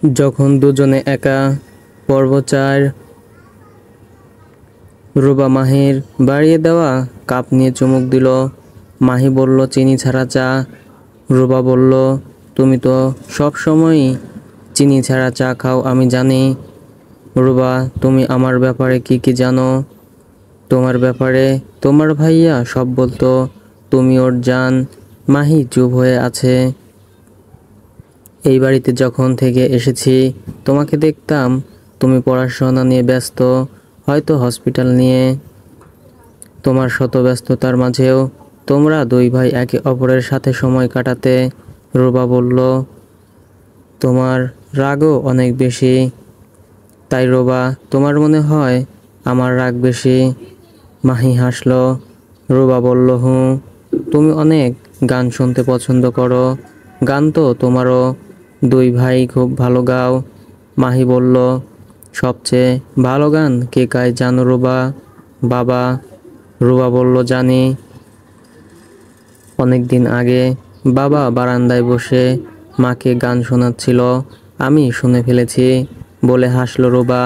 যখন দুজনে একা। পর্ব 4। রুবা মাহির বাড়িয়ে দেওয়া কাপ নিয়ে চুমুক দিল। মাহি বলল, চিনি ছাড়া চা। রুবা বলল, তুমি তো সব সময়ই চিনি ছাড়া চা খাও, আমি জানি। রুবা, তুমি আমার ব্যাপারে কি কি জানো? তোমার ব্যাপারে তোমার ভাইয়া সব বলতো, তুমি ওর জান। মাহি চুপ হয়ে আছে। এই বাড়িতে যখন থেকে এসেছি তোমাকে দেখতাম, তুমি পড়াশোনা নিয়ে ব্যস্ত, হয়তো হসপিটাল নিয়ে। তোমার শত ব্যস্ততার মাঝেও তোমরা দুই ভাই একে অপরের সাথে সময় কাটাতে। রুবা বলল, তোমার রাগও অনেক বেশি। তাই রুবা, তোমার মনে হয় আমার রাগ বেশি? মাহি হাসল। রুবা বলল, হুঁ। তুমি অনেক গান শুনতে পছন্দ করো, গান তো তোমারও। দুই ভাই খুব ভালো গাও। মাহি বলল, সবচেয়ে ভালো গান কে গায় জানো রুবা? বাবা। রুবা বলল, জানি। অনেক দিন আগে বাবা বারান্দায় বসে মাকে গান শোনাচ্ছিল, আমি শুনে ফেলেছি বলে হাসল রুবা।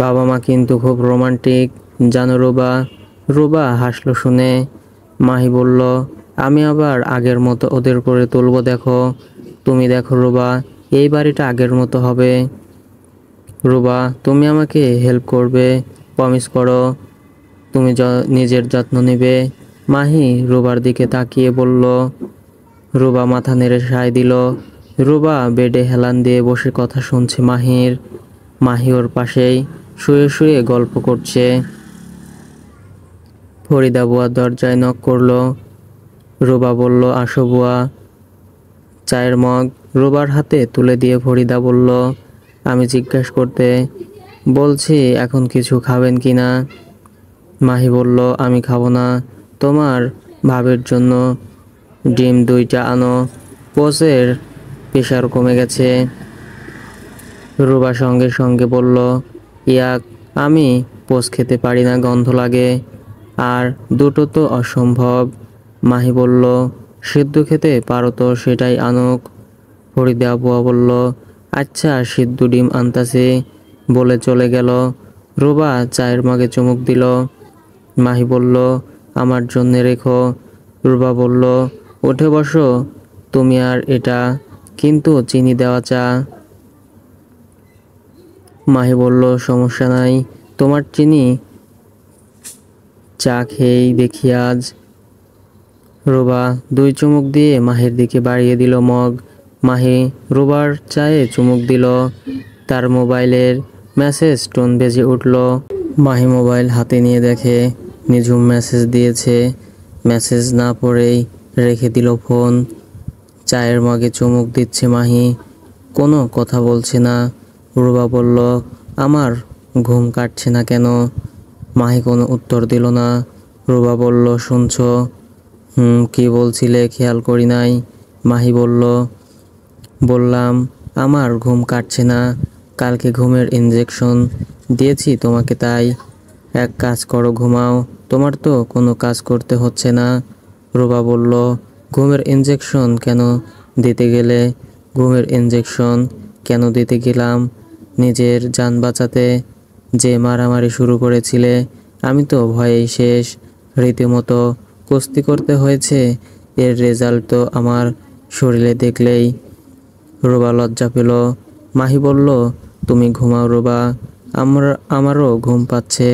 বাবা মা কিন্তু খুব রোমান্টিক, জানো রুবা? রুবা হাসল শুনে। মাহি বলল, আমি আবার আগের মতো ওদের করে তুলব, দেখো। তুমি দেখো রুবা, এই বাড়িটা আগের মতো হবে। রুবা, তুমি আমাকে হেল্প করবে, প্রমিস করো। তুমি নিজের যত্ন নেবে। মাহি রুবার দিকে তাকিয়ে বলল। রুবা মাথা নেড়ে সায় দিল। রুবা বেডে হেলান দিয়ে বসে কথা শুনছে মাহির। মাহি ওর পাশেই শুয়ে শুয়ে গল্প করছে। ফরিদা বুয়া দরজায় নক করলো। রুবা বলল, আসো বুয়া। চায়ের মগ রুবার হাতে তুলে দিয়ে ফরিদা বলল, আমি জিজ্ঞেস করতে বলছি, এখন কিছু খাবেন কি না? মাহি বলল, আমি খাবো না। তোমার ভাবের জন্য ডিম 2টা আনো, পোষের প্রেশার কমে গেছে। রুবা সঙ্গে সঙ্গে বলল, ইয়াক, আমি পোষ খেতে পারি না, গন্ধ লাগে। আর দুটো তো অসম্ভব। মাহি বলল, সিদ্ধ খেতে পারো তো সেটাই আনুক। ফরিদা বুয়া বলল, আচ্ছা সিদ্ধ ডিম আনতাছি, বলে চলে গেল। রুবা চায়ের মগে চুমুক দিল। মাহি বলল, আমার জন্যে রেখো। রুবা বলল, উঠে বসো তুমি, আর এটা কিন্তু চিনি দেওয়া চা। মাহি বলল, সমস্যা নাই, তোমার চিনি চা খেয়েই দেখি আজ। রুবা 2 চুমুক দিয়ে মাহির দিকে বাড়িয়ে দিল মগ। মাহি রুবার চায়ে চুমুক দিল। তার মোবাইলের মেসেজ টোন বেজে উঠল। মাহি মোবাইল হাতে নিয়ে দেখে নিঝুম মেসেজ দিয়েছে। মেসেজ না পড়েই রেখে দিল ফোন। চায়ের মগে চুমুক দিচ্ছে মাহি, কোনো কথা বলছে না। রুবা বলল, আমার ঘুম কাটছে না কেন? মাহি কোনো উত্তর দিল না। রুবা বলল, শুনছো? কি বলছিলে খেয়াল করি নাই। মাহি বলল, বললাম আমার ঘুম কাটছে না, কালকে ঘুমের ইনজেকশন দিয়েছি তোমাকে, তাই। এক কাজ করো, ঘুমাও, তোমার তো কোনো কাজ করতে হচ্ছে না। রুবা বলল, ঘুমের ইনজেকশন কেন দিতে গেলে? ঘুমের ইনজেকশন কেন দিতে গেলাম? নিজের জান বাঁচাতে যে মারামারি শুরু করেছিলে, আমি তো ভয়েই শেষ। রীতিমতো কুস্তি করতে হয়েছে, এর রেজাল্ট তো আমার শরীরে দেখলেই। রুবা লজ্জা পেল। মাহি বলল, তুমি ঘুমাও রুবা, আমারও ঘুম পাচ্ছে,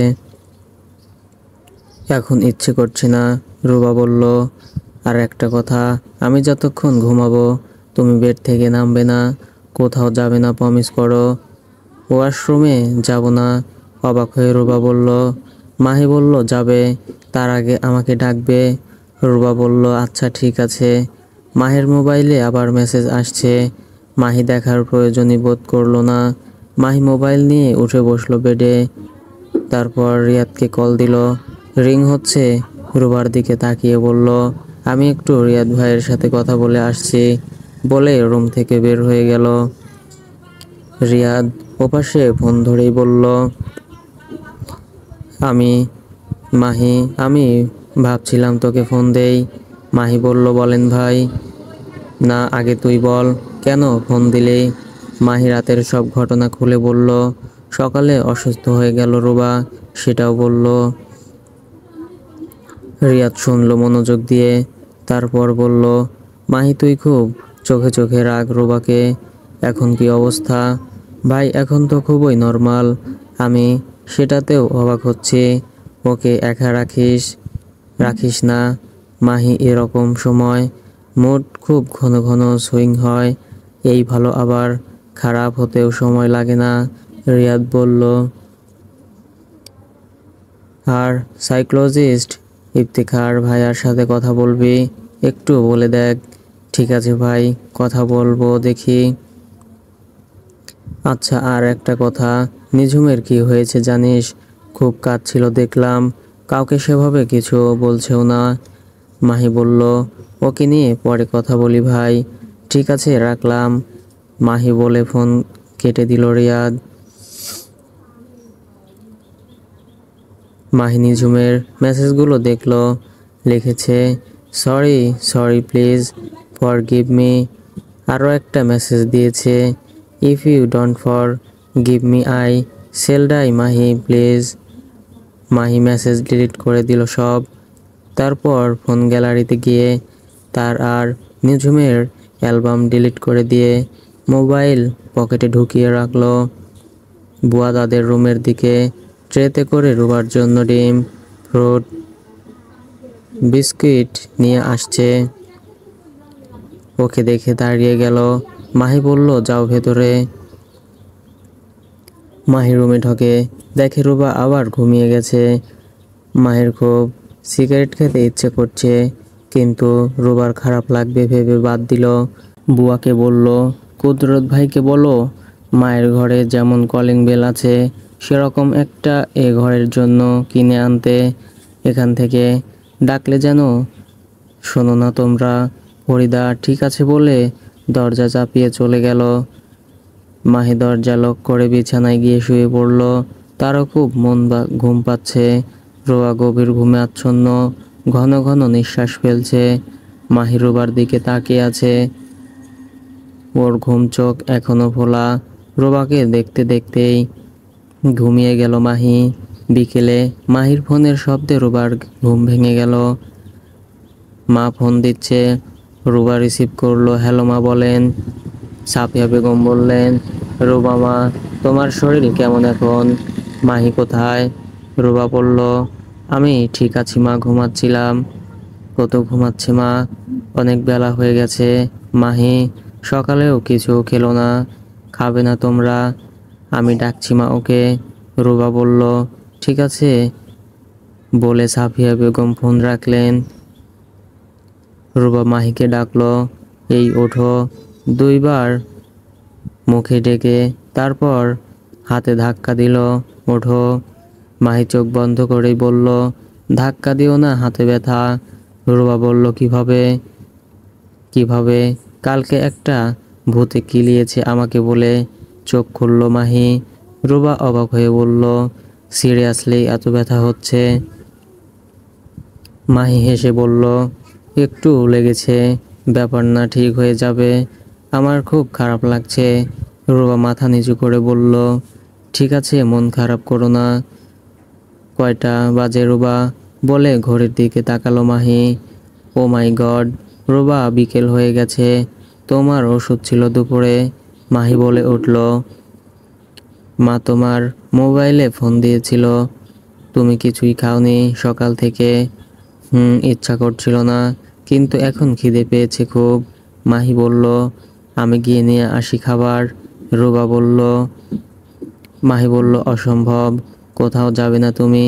এখন ইচ্ছে করছে না। রুবা বলল, আর একটা কথা, আমি যতক্ষণ ঘুমাবো তুমি বেড থেকে নামবে না, কোথাও যাবে না, প্রমিস করো। ওয়াশরুমে যাব না। অবাক হয়ে রুবা বলল। মাহি বলল, যাবে, তার আগে আমাকে ডাকবে। রুবা বলল, আচ্ছা ঠিক আছে। মাহির মোবাইলে আবার মেসেজ আসছে। মাহি দেখার প্রয়োজনই বোধ করলো না। মাহি মোবাইল নিয়ে উঠে বসলো বেডে। তারপর রিয়াদকে কল দিল। রিং হচ্ছে। রুবার দিকে তাকিয়ে বলল, আমি একটু রিয়াদ ভাইয়ের সাথে কথা বলে আসছি, বলে রুম থেকে বের হয়ে গেল। রিয়াদ ওপাশে ফোন ধরেই বলল, আমি ভাবছিলাম তোকে ফোন দেই। মাহি বলল, বলেন ভাই। না, আগে তুই বল, কেন ফোন দিলি? মাহি রাতের সব ঘটনা খুলে বলল। সকালে অসুস্থ হয়ে গেল রুবা, সেটাও বলল। রিয়াদ শুনল মনোযোগ দিয়ে, তারপর বলল, মাহি তুই খুব চোখে চোখে রাগ রুবাকে। এখন কি অবস্থা? ভাই এখন তো খুবই নর্মাল, আমি সেটাতেও অবাক হচ্ছি। ওকে একা রাখিস না মাহি। এরকম সময় মুড খুব ঘন ঘন সুইং হয়, এই ভালো আবার খারাপ হতেও সময় লাগে না, রিয়াদ বলল। আর সাইকোলজিস্ট ইফতিখার ভাইয়ার সাথে কথা বলবি, একটু বলে দেখ। ঠিক আছে ভাই, কথা বলবো দেখি। আচ্ছা, আর একটা কথা, নিঝুমের কি হয়েছে জানিস? খুব কাঁদছিল দেখলাম, কাউকে সেভাবে কিছু বলছেও না। মাহি বলল, ওকে নিয়ে পরে কথা বলি ভাই। ঠিক আছে, রাখলাম, মাহি বলে ফোন কেটে দিল রিয়াদ। মাহি নিঝুমের মেসেজগুলো দেখলো। লিখেছে, sorry sorry please forgive me. আরও একটা মেসেজ দিয়েছে, if you don't forgive me I shall die Mahi please. Mahi message delete করে দিল সব। তারপর ফোন গ্যালারিতে গিয়ে তার আর নিঝুমের অ্যালবাম ডিলিট করে দিয়ে মোবাইল পকেটে ঢুকিয়ে রাখলো। বুয়া তাদের রুমের দিকে ট্রেতে করে রুবার জন্য ডিম, ফ্রুট, বিস্কিট নিয়ে আসছে। ওকে দেখে দাঁড়িয়ে গেল। মাহি বলল, যাও ভেতরে। মাহি রুমে ঢোকে, দেখে রুবা আবার ঘুমিয়ে গেছে। মাহির খুব সিগারেট খেতে ইচ্ছে করছে, কিন্তু রুবার খারাপ লাগবে ভেবে বাদ দিল। বুয়াকে বলল, কুদরত ভাইকে বলো মায়ের ঘরে যেমন কলিং বেল আছে সেরকম একটা এ ঘরের জন্য কিনে আনতে। এখান থেকে ডাকলে যেন শোনো না তোমরা। ফরিদা ঠিক আছে বলে দরজা চাপিয়ে চলে গেল। মাহি দরজা লক করে বিছানায় গিয়ে শুয়ে পড়ল। তারও খুব ঘুম পাচ্ছে। রোয়া গভীর ঘুমে আচ্ছন্ন, ঘন ঘন নিঃশ্বাস ফেলছে। মাহি রোবার দিকে তাকিয়ে আছে, ওর ঘুম চোখ এখনো ফোলা। রোবাকে দেখতে দেখতেই ঘুমিয়ে গেল মাহি। বিকেলে মাহির ফোনের শব্দে রোবার ঘুম ভেঙে গেল। মা ফোন দিচ্ছে, রুবা রিসিভ করলো। হ্যালো মা বলেন। সাফিয়া বেগম বললেন, রুবা মা, তোমার শরীর কেমন এখন? মাহি কোথায়? রুবা বলল, আমি ঠিক আছি মা, ঘুমাচ্ছিলাম। কত ঘুমাচ্ছে মা? অনেক বেলা হয়ে গেছে। মাহি, সকালেও কিছু খেলো না, খাবে না তোমরা? আমি ডাকছি মা ওকে। রুবা বলল, ঠিক আছে বলে সাফিয়া বেগম ফোন রাখলেন। রুবা মাহিকে ডাকলো, এই ওঠো। দুইবার মুখে ডেকে তারপর হাতে ধাক্কা দিল, ওঠো। মাহি চোখ বন্ধ করেই বলল, ধাক্কা দিও না, হাতে ব্যথা। রুবা বলল, কিভাবে? কালকে একটা ভূতে কিলিয়েছে আমাকে বলে। চোখ খুলল মাহি। রুবা অবাক হয়ে বলল, সিরিয়াসলি এত ব্যথা হচ্ছে? মাহি হেসে বলল, একটু লেগেছে, ব্যাপার না, ঠিক হয়ে যাবে। আমার খুব খারাপ লাগছে। রুবা মাথা নিচু করে বলল, ঠিক আছে, মন খারাপ করো না। কয়টা বাজে রুবা বলে ঘড়ির দিকে তাকালো মাহি। ও মাই গড রুবা, বিকেল হয়ে গেছে। তোমার ওষুধ ছিল দুপুরে, মাহি বলে উঠল। মা তোমার মোবাইলে ফোন দিয়েছিল, তুমি কিছুই খাওনি সকাল থেকে। ইচ্ছা করছিল না, কিন্তু এখন খিদে পেয়েছে খুব। মাহি বলল, আমি গিয়ে নিয়ে আসি খাবার। রুবা বলল, মাহি বলল, অসম্ভব, কোথাও যাবে না তুমি,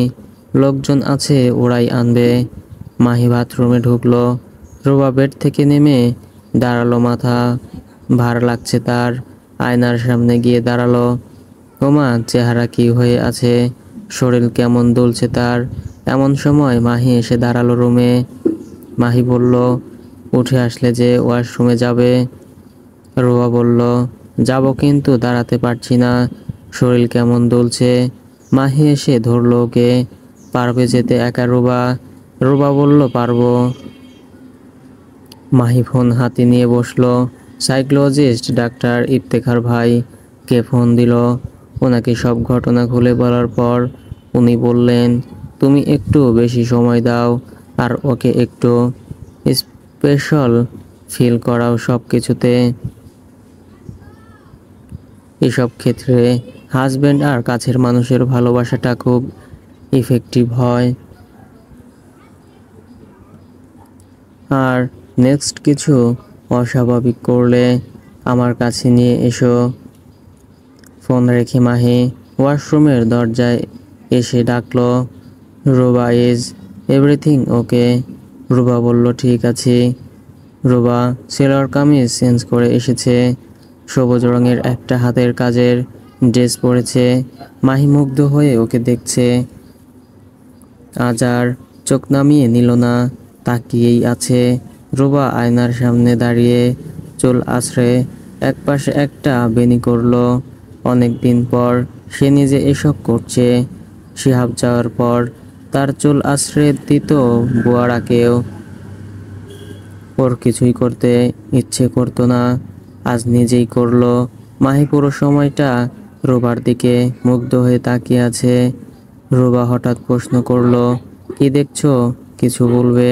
লোকজন আছে ওরাই আনবে। মাহি বাথরুমে ঢুকলো। রুবা বেড থেকে নেমে দাঁড়ালো, মাথা ভার লাগছে তার। আয়নার সামনে গিয়ে দাঁড়ালো। ওমা, চেহারা কি হয়ে আছে, শরীর কেমন দুলছে তার। এমন সময় মাহি এসে দাঁড়ালো রুমে। মাহি বলল, উঠে আসলে যে ওয়াশরুমে যাবে। রুবা বলল, যাব, কিন্তু দাঁড়াতে পারছি না, শরীর কেমন দুলছে। মাহি এসে ধরল ওকে। পারবে যেতে একা রুবা? রুবা বলল, পারবো। মাহি ফোন হাতে নিয়ে বসলো। সাইকোলজিস্ট ডাক্তার ইফতেখার ভাই কে ফোন দিল। ওনাকে সব ঘটনা খুলে বলার পর উনি বললেন, তুমি একটু বেশি সময় দাও আর ওকে একটু স্পেশাল ফিল করাও সব কিছুতে। এসব ক্ষেত্রে হাজব্যান্ড আর কাছের মানুষের ভালোবাসাটা খুব ইফেক্টিভ হয়। আর নেক্সট কিছু অস্বাভাবিক করলে আমার কাছে নিয়ে এসো। ফোন রেখে মাহি ওয়াশরুমের দরজায় এসে ডাকলো, Ruba, is everything okay? Ruba বলল, ঠিক আছে। রুবা সেলর কামিজ চেঞ্জ করে এসেছে, সবুজ রঙের একটা হাতের কাজের ড্রেস পরেছে। মাহি মুগ্ধ হয়ে ওকে দেখছে, আজ আর চোখ নামিয়ে নিল না, তাকিয়েই আছে। রুবা আয়নার সামনে দাঁড়িয়ে চুল আছড়ে একপাশে একটা বেনি করলো। অনেক দিন পর সে নিজে এসব করছে। শিহাব যাওয়ার পর তার চুল আছড়ে দিত বুয়ারাকেও। ওর কিছুই করতে ইচ্ছে করতো না, আজ নিজেই করলো। মাহি পুরো সময়টা রুবার দিকে মুগ্ধ হয়ে তাকিয়ে আছে। রুবা হঠাৎ প্রশ্ন করলো, কি দেখছো? কিছু বলবে?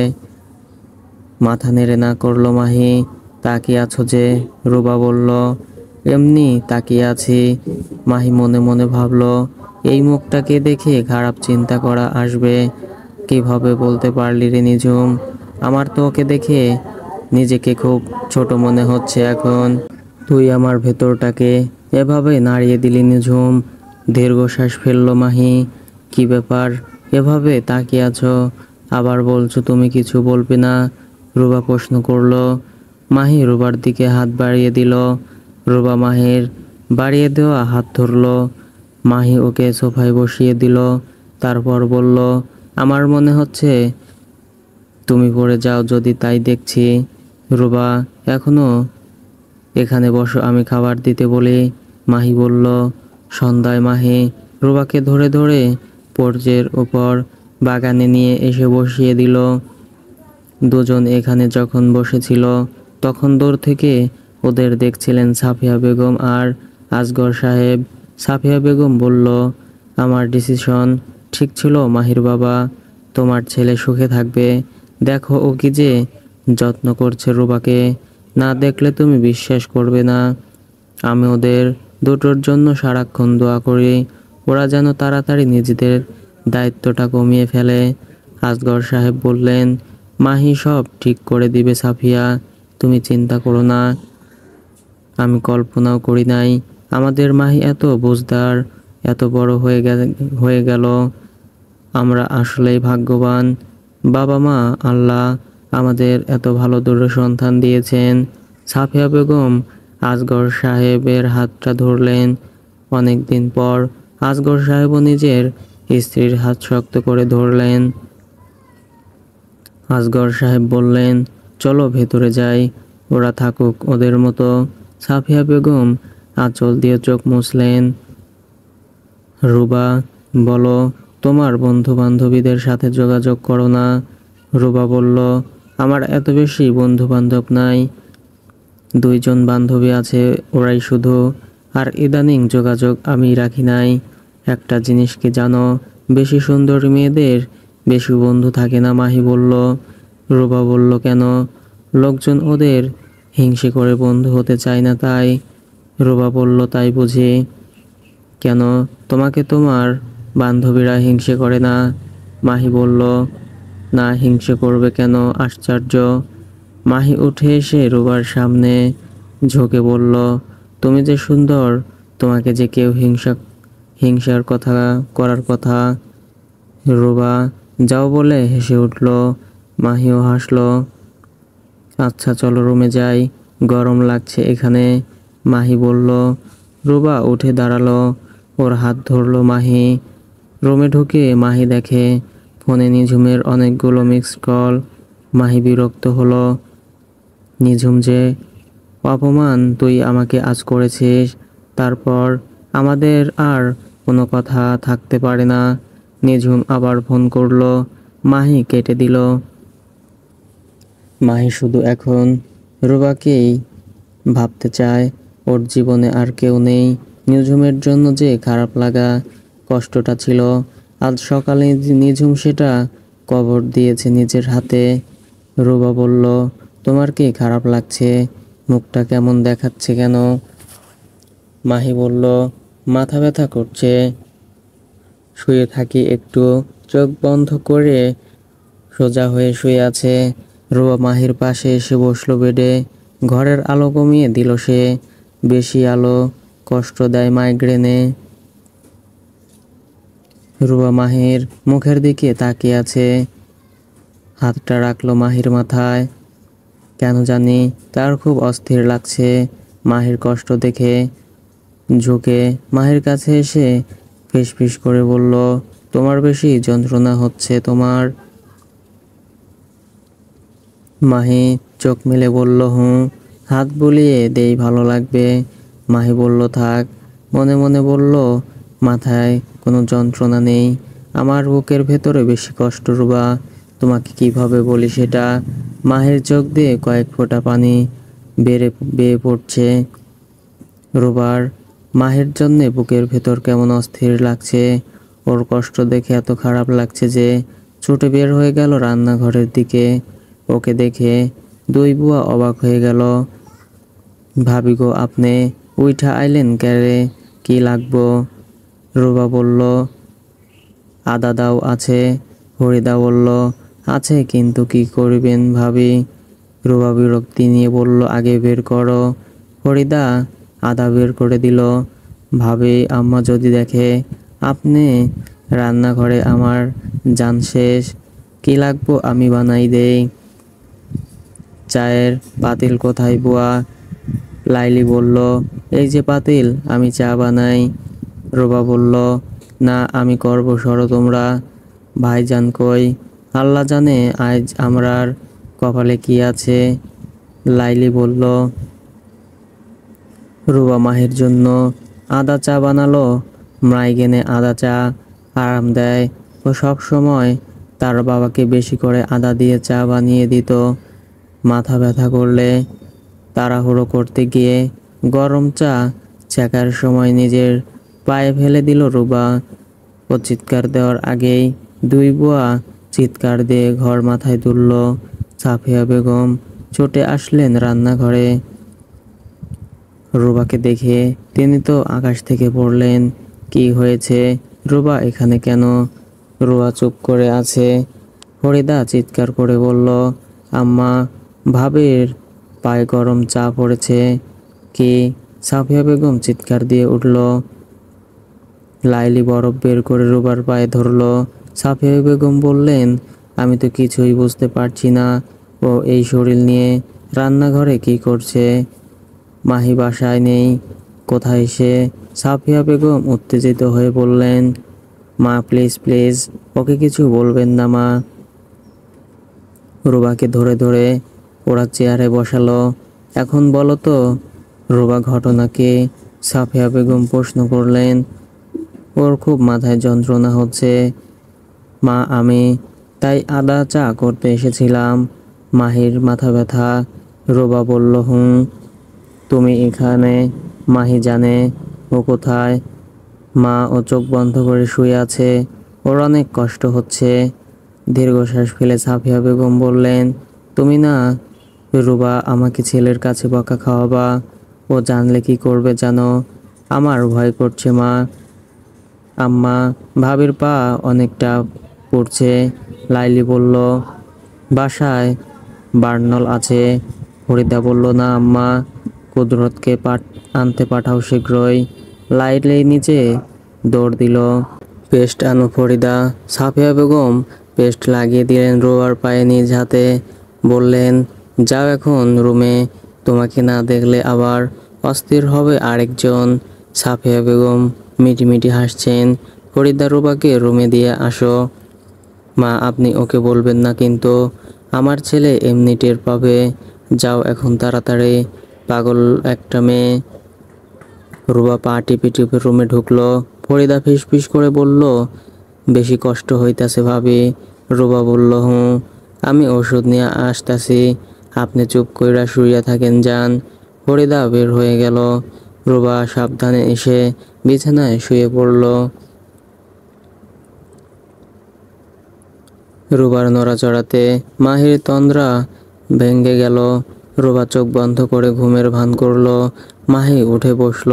মাথা নেড়ে না করলো মাহি। তাকিয়ে আছো যে? রুবা বলল, এমনি তাকিয়ে আছি। মাহি মনে মনে ভাবলো, এই মুখটাকে দেখে খারাপ চিন্তা করা আসবে কিভাবে বলতে পারলি রে নিঝুম? আমার তো ওকে দেখে নিজেকে খুব ছোট মনে হচ্ছে এখন। তুই আমার ভেতরটাকে এভাবে নাড়িয়ে দিলি নিঝুম। দীর্ঘশ্বাস ফেললো মাহি। কি ব্যাপার, এভাবে তাকিয়ে আছো? আবার বলছো তুমি কিছু বলবে না? রুবা প্রশ্ন করলো। মাহি রুবার দিকে হাত বাড়িয়ে দিল। রুবা মাহির বাড়িয়ে দেওয়া হাত ধরলো। মাহি ওকে সোফায় বসিয়ে দিল। তারপর বলল, আমার মনে হচ্ছে তুমি পড়ে যাও যদি, তাই দেখছি। রুবা, এখনো এখানে বসো, আমি খাবার দিতে বলি। মাহি বলল। সন্ধ্যায় মাহি রুবাকে ধরে ধরে পোর্চের উপর বাগানে নিয়ে এসে বসিয়ে দিল। দুজন এখানে যখন বসেছিল তখন দূর থেকে ওদের দেখছিলেন সাফিয়া বেগম আর আসগর সাহেব। সাফিয়া বেগম বলল, আমার ডিসিশন ঠিক ছিল মাহির বাবা, তোমার ছেলে সুখে থাকবে। দেখো ও কি যে যত্ন করছে রুবাকে, না দেখলে তুমি বিশ্বাস করবে না। আমি ওদের দুটোর জন্য সারাক্ষণ দোয়া করি, ওরা যেন তাড়াতাড়ি নিজেদের দায়িত্বটা কমিয়ে ফেলে। আসগর সাহেব বললেন, মাহি সব ঠিক করে দিবে সাফিয়া, তুমি চিন্তা করো না। আমি কল্পনাও করি নাই আমাদের মাহি এত বুঝদার, এত বড় হয়ে গেল। আমরা আসলেই ভাগ্যবান। বাবা মা, আল্লাহ আমাদের এত ভালো দুটো সন্তান দিয়েছেন। সাফিয়া বেগম আসগর সাহেবের হাতটা ধরলেন। অনেক দিন পর আসগর সাহেবও নিজের স্ত্রীর হাত শক্ত করে ধরলেন। আসগর সাহেব বললেন, চলো ভেতরে যাই, ওরা থাকুক ওদের মতো। সাফিয়া বেগম আঁচল দিয়ে চোখ মুছলেন। রুবা, বলো, তোমার বন্ধু বান্ধবীদের সাথে যোগাযোগ করো না? রুবা বলল, আমার এত বেশি বন্ধু বান্ধব নাই, দুইজন বান্ধবী আছে, ওরাই শুধু। আর ইদানিং যোগাযোগ আমি রাখি নাই। একটা জিনিস কি জানো, বেশি সুন্দর মেয়েদের বেশি বন্ধু থাকে না। মাহি বলল। রুবা বলল, কেন? লোকজন ওদের হিংসে করে বন্ধু হতে চায় না তাই। রুবা বলল, তাই বুঝি? কেন, তোমাকে তোমার বান্ধবীরা হিংসে করে না? মাহি বলল, না, হিংসে করবে কেন, আশ্চর্য। মাহি উঠে এসে রুবার সামনে ঝুঁকে বলল, তুমি যে সুন্দর, তোমাকে যে কেউ হিংসার কথা করার কথা। রুবা যাও বলে হেসে উঠল। মাহিও হাসলো। আচ্ছা চলো রুমে যাই, গরম লাগছে এখানে, মাহি বলল। রুবা উঠে দাঁড়ালো, ওর হাত ধরলো মাহি। রুমে ঢুকে মাহি দেখে ফোনে নিঝুমের অনেকগুলো মিসড কল। মাহি বিরক্ত হলো। নিঝুম যে অপমান তুই আমাকে আজ করেছিস, তারপর আমাদের আর কোনো কথা থাকতে পারে না। নিঝুম আবার ফোন করলো, মাহি কেটে দিল। মাহি শুধু এখন রুবাকেই ভাবতে চায়। ওর জীবনে আর কেউ নেই। নিঝুমের জন্য যে খারাপ লাগা, কষ্টটা ছিল, আজ সকালে নিঝুম সেটা কবর দিয়েছে নিজের হাতে। রুবা বলল, তোমার কি খারাপ লাগছে? মুখটা কেমন দেখাচ্ছে কেন? মাহি বলল, মাথা ব্যথা করছে। শুয়ে থাকি একটু। চোখ বন্ধ করে সোজা হয়ে শুয়ে আছে। রুবা মাহির পাশে এসে বসলো বেডে। ঘরের আলো কমিয়ে দিল সে। বেশি আলো কষ্ট দেয় মাইগ্রেনে। রুবা মাহির মুখের দিকে তাকিয়ে আছে। হাতটা রাখলো মাহির মাথায়। কেন জানি তার খুব অস্থির লাগছে মাহির কষ্ট দেখে। ঝুঁকে মাহির কাছে এসে ফিসফিস করে বলল, তোমার বেশি যন্ত্রণা হচ্ছে তোমার? মাহি চোখ মেলে বলল, হুঁ। হাত বুলিয়ে দেই, ভালো লাগবে। মাহি বলল, থাক। মনে মনে বলল, মাথায় কোনো যন্ত্রণা নেই, আমার বুকের ভেতরে বেশি কষ্ট রুবা। তোমাকে কিভাবে বলি সেটা? মাহির চোখ দিয়ে কয়েক ফোঁটা পানি বেয়ে পড়ছে। রুবার মাহির জন্যে বুকের ভেতর কেমন অস্থির লাগছে। ওর কষ্ট দেখে এত খারাপ লাগছে যে ছুটে বের হয়ে গেল রান্নাঘরের দিকে। ওকে দেখে দুই বুয়া অবাক হয়ে গেল। ভাবি গো, আপনি উইঠা আইলেন ক্যারে? কি লাগবো? রুবা বলল, আদা দাও আছে। হরিদা বলল, আছে, কিন্তু কি করিবেন ভাবি? রুবা বিরক্তি নিয়ে বলল, আগে বের করো। হরিদা আদা বের করে দিল। ভাবি, আম্মা যদি দেখে আপনি রান্নাঘরে, আমার জান শেষ। কি লাগবো আমি বানাই দেই। চায়ের পাতিল কোথায় বুয়া? লাইলি বলল, এই যে পাতিল, আমি চা বানাই। রুবা বলল, না আমি করব, সরো তোমরা। ভাইজান কই? আল্লাহ জানে আজ আমরার কপালে কি আছে। লাইলি বলল। রুবা মাহির জন্য আদা চা বানালো। মাইগ্রেনে আদা চা আরাম দেয়। ও সব সময় তার বাবাকে বেশি করে আদা দিয়ে চা বানিয়ে দিত। মাথা ব্যথা করলে তাড়াহুড়ো করতে গিয়ে গরম চা ছেঁকার সময় নিজের পায়ে ফেলে দিল রুবা। ও চিৎকার দেওয়ার আগেই দুই বুয়া চিৎকার দিয়ে ঘর মাথায় তুলল। সাফিয়া বেগম ছুটে আসলেন রান্নাঘরে। রুবাকে দেখে তিনি তো আকাশ থেকে পড়লেন। কি হয়েছে? রুবা এখানে কেন? রুবা চুপ করে আছে। ফরিদা চিৎকার করে বলল, আম্মা, ভাবির পায়ে গরম চা পড়েছে। কি? সাফিয়া বেগম চিৎকার দিয়ে উঠল। লাইলি বরফ বের করে রুবার পায়ে ধরল। সাফিয়া বেগম বললেন, আমি তো কিছুই বুঝতে পারছি না, ও এই শরীর নিয়ে রান্নাঘরে কি করছে? মাহি বাসায় নেই, কোথায় সে? সাফিয়া বেগম উত্তেজিত হয়ে বললেন, মা প্লিজ প্লিজ, ওকে কিছু বলবেন না মা। রুবাকে ধরে ধরে ওরা চেয়ারে বসালো। এখন বলো তো রুবা, ঘটনাকে? সাফিয়া বেগম প্রশ্ন করলেন। ওর খুব মাথায় যন্ত্রণা হচ্ছে মা, আমি তাই আদা চা করতে এসেছিলাম। মাহির মাথা ব্যথা। রুবা বলল, হুম। তুমি এখানে? মাহি জানে। ও কোথায়? মা ও চোখ বন্ধ করে শুয়ে আছে। ওর অনেক কষ্ট হচ্ছে। দীর্ঘশ্বাস ফেলে সাফিয়া বেগম বললেন, তুমি না রুবা আমাকে ছেলের কাছে বকা খাওয়াবা? ও জানলে কি করবে জানো? আমার ভয় করছে মা। আম্মা, ভাবির পা অনেকটা পড়ছে। লাইলি বলল, বাসায় বার্নল আছে। ফরিদা বলল, না আম্মা, কুদরতকে আনতে পাঠাও শীঘ্রই। লাইলি নিচে দৌড় দিল। পেস্ট আনো ফরিদা। সাফিয়া বেগম পেস্ট লাগিয়ে দিলেন রুবার পায়ে নিজ হাতে। বললেন, যাও এখন রুমে, তোমাকে না দেখলে আবার অস্থির হবে আরেকজন। সাফিয়া বেগম মিটিমিটি হাসছেন। ফরিদা রুবাকে রুমে দিয়ে আসো। মা, আপনি ওকে বলবেন না কিন্তু, আমার ছেলে এমনি টের পাবে। যাও এখন তাড়াতাড়ি, পাগল একটা মেয়ে। রুবা পা টিপে টিপে রুমে ঢুকলো। ফরিদা ফিসফিস করে বলল, বেশি কষ্ট হইতাছে ভাবি? রুবা বলল, হুঁ, আমি ওষুধ নিয়ে আসতাছি। আপনি চুপ কইরা শুইয়া থাকেন যান। ফরিদা বের হয়ে গেল। রুবা সাবধানে এসে বিছানায় শুয়ে পড়ল। রুবার নড়াচড়াতে মাহির তন্দ্রা ভেঙে গেল। রুবা চোখ বন্ধ করে ঘুমের ভান করল। মাহি উঠে বসল।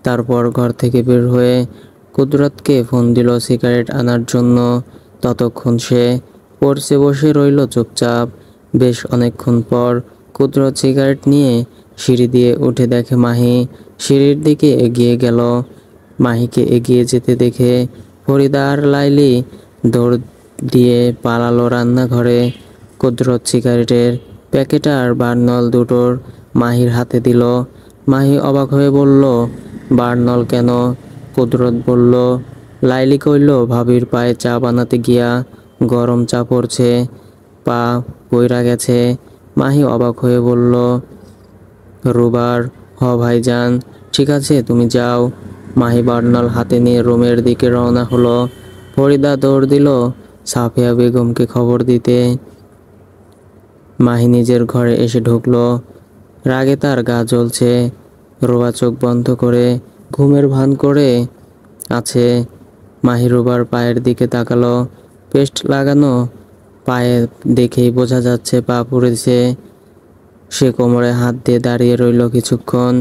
তারপর ঘর থেকে বের হয়ে কুদরতকে ফোন দিল সিগারেট আনার জন্য। ততক্ষণ সে পড়ছে বসে রইল চুপচাপ। বেশ অনেকক্ষণ পর কুদরত সিগারেট নিয়ে সিঁড়ি দিয়ে উঠে দেখে মাহি সিঁড়ির দিকে এগিয়ে গেল। মাহিকে এগিয়ে যেতে দেখে ফরিদা আর লাইলি দৌড় দিয়ে পালালো রান্নাঘরে। কুদরত সিগারেটের প্যাকেট আর বার্নল দুটোর মাহির হাতে দিল। মাহি অবাক হয়ে বলল, বার্নল কেন? কুদরত বলল, লাইলি কইল ভাবির পায়ে চা বানাতে গিয়া গরম চা পড়ছে, পা পইরা গেছে। মাহি অবাক হয়ে বলল, রুবার, হ ভাইজান, ঠিক আছে তুমি যাও। মাহি বার্নল হাতে নিয়ে রুমের দিকে রওনা হলো। ফরিদা দৌড় দিল সাফিয়া বেগমকে খবর দিতে। মাহি নিজের ঘরে এসে ঢুকলো। রাগে তার গা জ্বলছে। রুবা চোখ বন্ধ করে ঘুমের ভান করে আছে। মাহি রুবার পায়ের দিকে তাকালো। পেস্ট লাগানো পায়ে দেখেই বোঝা যাচ্ছে পা পুড়েছে। সে কোমরে হাত দিয়ে দাঁড়িয়ে রইল কিছুক্ষণ।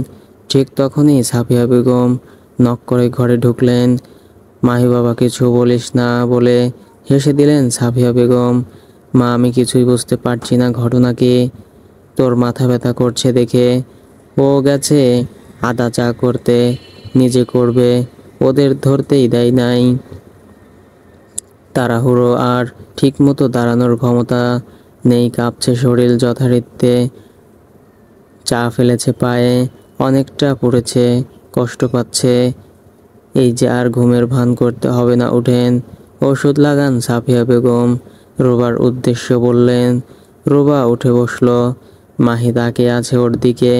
ঠিক তখনই সাফিয়া বেগম নক করে ঘরে ঢুকলেন। মাহি, বাবা কিছু বলিস না বলে হেসে দিলেন সাফিয়া বেগম। মা, আমি কিছুই বুঝতে পারছি না ঘটনা কি। তোর মাথা ব্যথা করছে দেখে ও গেছে আদা চা করতে, নিজে করবে, ওদের ধরতেই দেয় নাই। তাড়াহুড়ো আর ঠিকমতো দাঁড়ানোর ক্ষমতা নেই, কাঁপছে শরীর যথারীতি। চা ফেলেছে পায়ে, অনেকটা পড়েছে, কষ্ট পাচ্ছে। এই যে আর ঘুমের ভান করতে হবে না, উঠেন, ওষুধ লাগান। সাফিয়া বেগম রুবার উদ্দেশ্য বললেন। রুবা উঠে বসল। মাহি তাকিয়ে আছে ওর দিকে।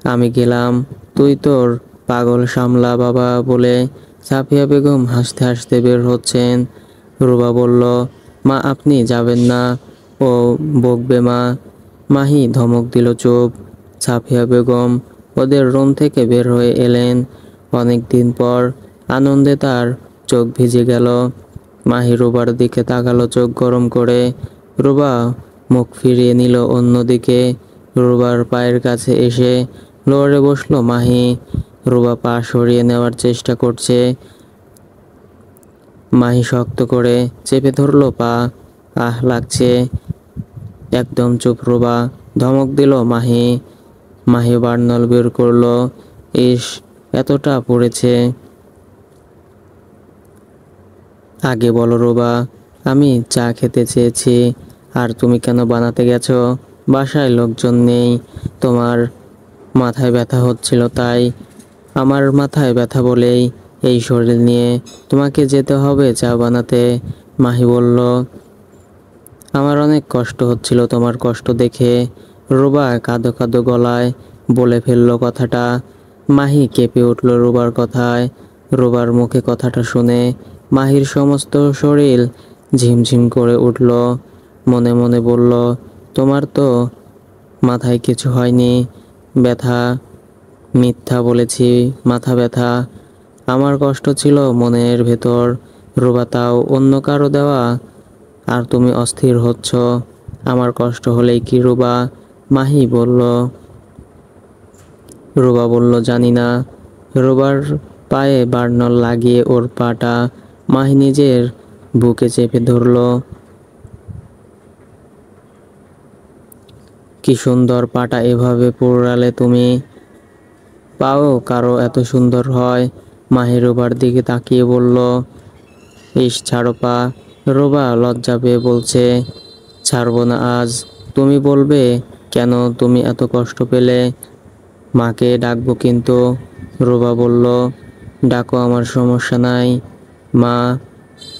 আমি গেলাম, তুই তোর পাগল সামলা বাবা বলে সাফিয়া বেগম হাসতে হাসতে বের হচ্ছেন। রুবা বলল, মা আপনি যাবেন না, ও বকবে মা। মাহি ধমক দিল, চুপ। সাফিয়া বেগম ওদের রুম থেকে বের হয়ে এলেন। অনেক দিন পর আনন্দে তার চোখ ভিজে গেল। মাহি রুবার দিকে তাকালো চোখ গরম করে। রুবা মুখ ফিরিয়ে নিল অন্যদিকে। রুবার পায়ের কাছে এসে লড়ে বসলো মাহি। রুবা পা সরিয়ে নেওয়ার চেষ্টা করছে। মাহি শক্ত করে চেপে ধরলো পা। আহ লাগছে। একদম চুপ রুবা, ধমক দিল মাহি। মাহি বার্নল বের করলো। ইস, এতটা পড়েছে। আগে বলো রুবা, আমি চা খেতে চেয়েছি আর তুমি কেন বানাতে গেছো? বাসায় লোকজন নেই, তোমার মাথায় ব্যথা হচ্ছিল তাই। আমার মাথায় ব্যথা বলেই এই শরীর নিয়ে তোমাকে যেতে হবে চা বানাতে। মাহি বলল, আমার অনেক কষ্ট হচ্ছিল তোমার কষ্ট দেখে। রুবা কাঁদো কাঁদো গলায় বলে ফেলল কথাটা। মাহি কেঁপে উঠল রুবার কথায়। রুবার মুখে কথাটা শুনে মাহির সমস্ত শরীর ঝিমঝিম করে উঠল। মনে মনে বলল, তোমার তো মাথায় কিছু হয়নি, ব্যথা, মিথ্যা বলেছি, মাথা ব্যথা। আমার কষ্ট ছিল মনের ভেতর, রুবা তাও অন্য কারো দেওয়া, আর তুমি অস্থির হচ্ছ। আমার কষ্ট হলেই কি রুবা? মাহি বলল। রুবা বলল, জানি না। রুবার পায়ে বার্নল লাগিয়ে ওর পাটা মাহি নিজের বুকে চেপে ধরল। কি সুন্দর পাটা এভাবে পোড়ালে তুমি। পাও কারো এত সুন্দর হয়? মাহি রুবার দিকে তাকিয়ে বলল। ইস, ছাড়ো পা। রুবা লজ্জা পেয়ে বলছে, ছাড়বো না আজ। তুমি বলবে কেন তুমি এত কষ্ট পেলে? মাকে ডাকবো কিন্তু। রুবা বলল, ডাকো, আমার সমস্যা নাই। মা,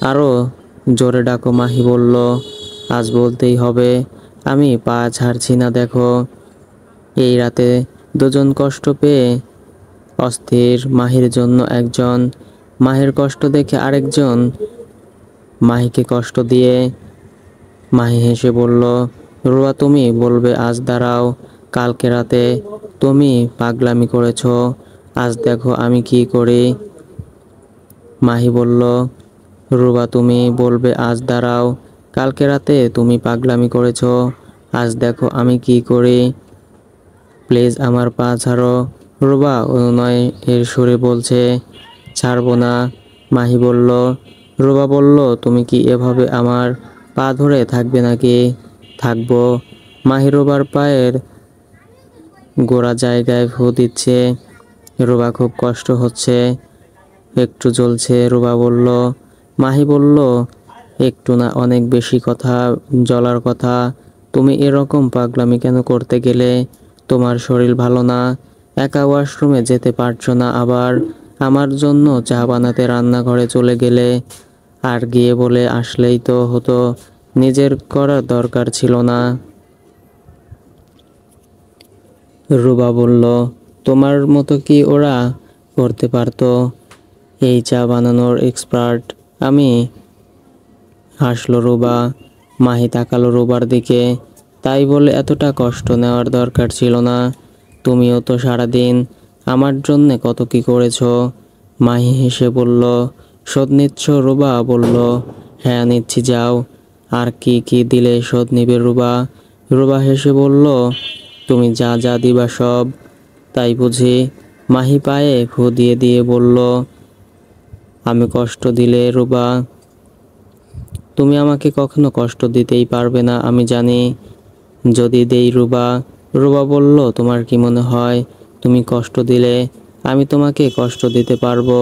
আরো জোরে ডাকো। মাহি বলল, আজ বলতেই হবে, আমি পা ছাড়ছি না। দেখো, এই রাতে দুজন কষ্ট পেয়ে অস্থির, মাহির জন্য একজন, মাহির কষ্ট দেখে আরেকজন মাহিকে কষ্ট দিয়ে। মাহি হেসে বলল, রুবা তুমি বলবে আজ দাঁড়াও, কালকে রাতে তুমি পাগলামি করেছো, আজ দেখো আমি কি করি। মাহি বলল, রুবা তুমি বলবে আজ দাঁড়াও, কালকে রাতে তুমি পাগলামি করেছো, আজ দেখো আমি কি করি। প্লিজ আমার পা ছাড়ো, রুবা অনুনয় এর সুরে বলছে। ছাড়বো না, মাহি বলল। রুবা বলল, তুমি কি এভাবে আমার পা ধরে থাকবে নাকি? থাকবো। মাহি রুবার পায়ের গোড়া জায়গায় ফু দিচ্ছে। রুবা খুব কষ্ট হচ্ছে, একটু জ্বলছে। রুবা বলল। মাহি বলল, একটু না, অনেক বেশি কথা, জ্বলার কথা। তুমি এরকম পাগলামি কেন করতে গেলে? তোমার শরীর ভালো না, একা ওয়াশরুমে যেতে পারছো না, আবার আমার জন্য চা বানাতে রান্নাঘরে চলে গেলে। আর গিয়ে বলে আসলেই তো হতো, নিজের করার দরকার ছিল না। রুবা বলল, তোমার মতো কি ওরা করতে পারতো? এই চা বানানোর এক্সপার্ট আমি। হাসলো রুবা। মাহি তাকালো রুবার দিকে। তাই বলে এতটা কষ্ট নেওয়ার দরকার ছিল না। তুমিও তো সারাদিন আমার জন্যে কত কি করেছো। মাহি হেসে বলল, শোধ নিচ্ছ? রুবা বলল, হ্যাঁ নিচ্ছি, যাও। আর কি কি দিলে শোধ নিবে রুবা? রুবা হেসে বলল, তুমি যা যা দিবা সব। তাই বুঝি? মাহি পায়ে ফু দিয়ে দিয়ে বলল, আমি কষ্ট দিলে রুবা? তুমি আমাকে কখনো কষ্ট দিতেই পারবে না, আমি জানি। যদি দেই রুবা? রুবা বলল, তোমার কি মনে হয় তুমি কষ্ট দিলে আমি তোমাকে কষ্ট দিতে পারবো?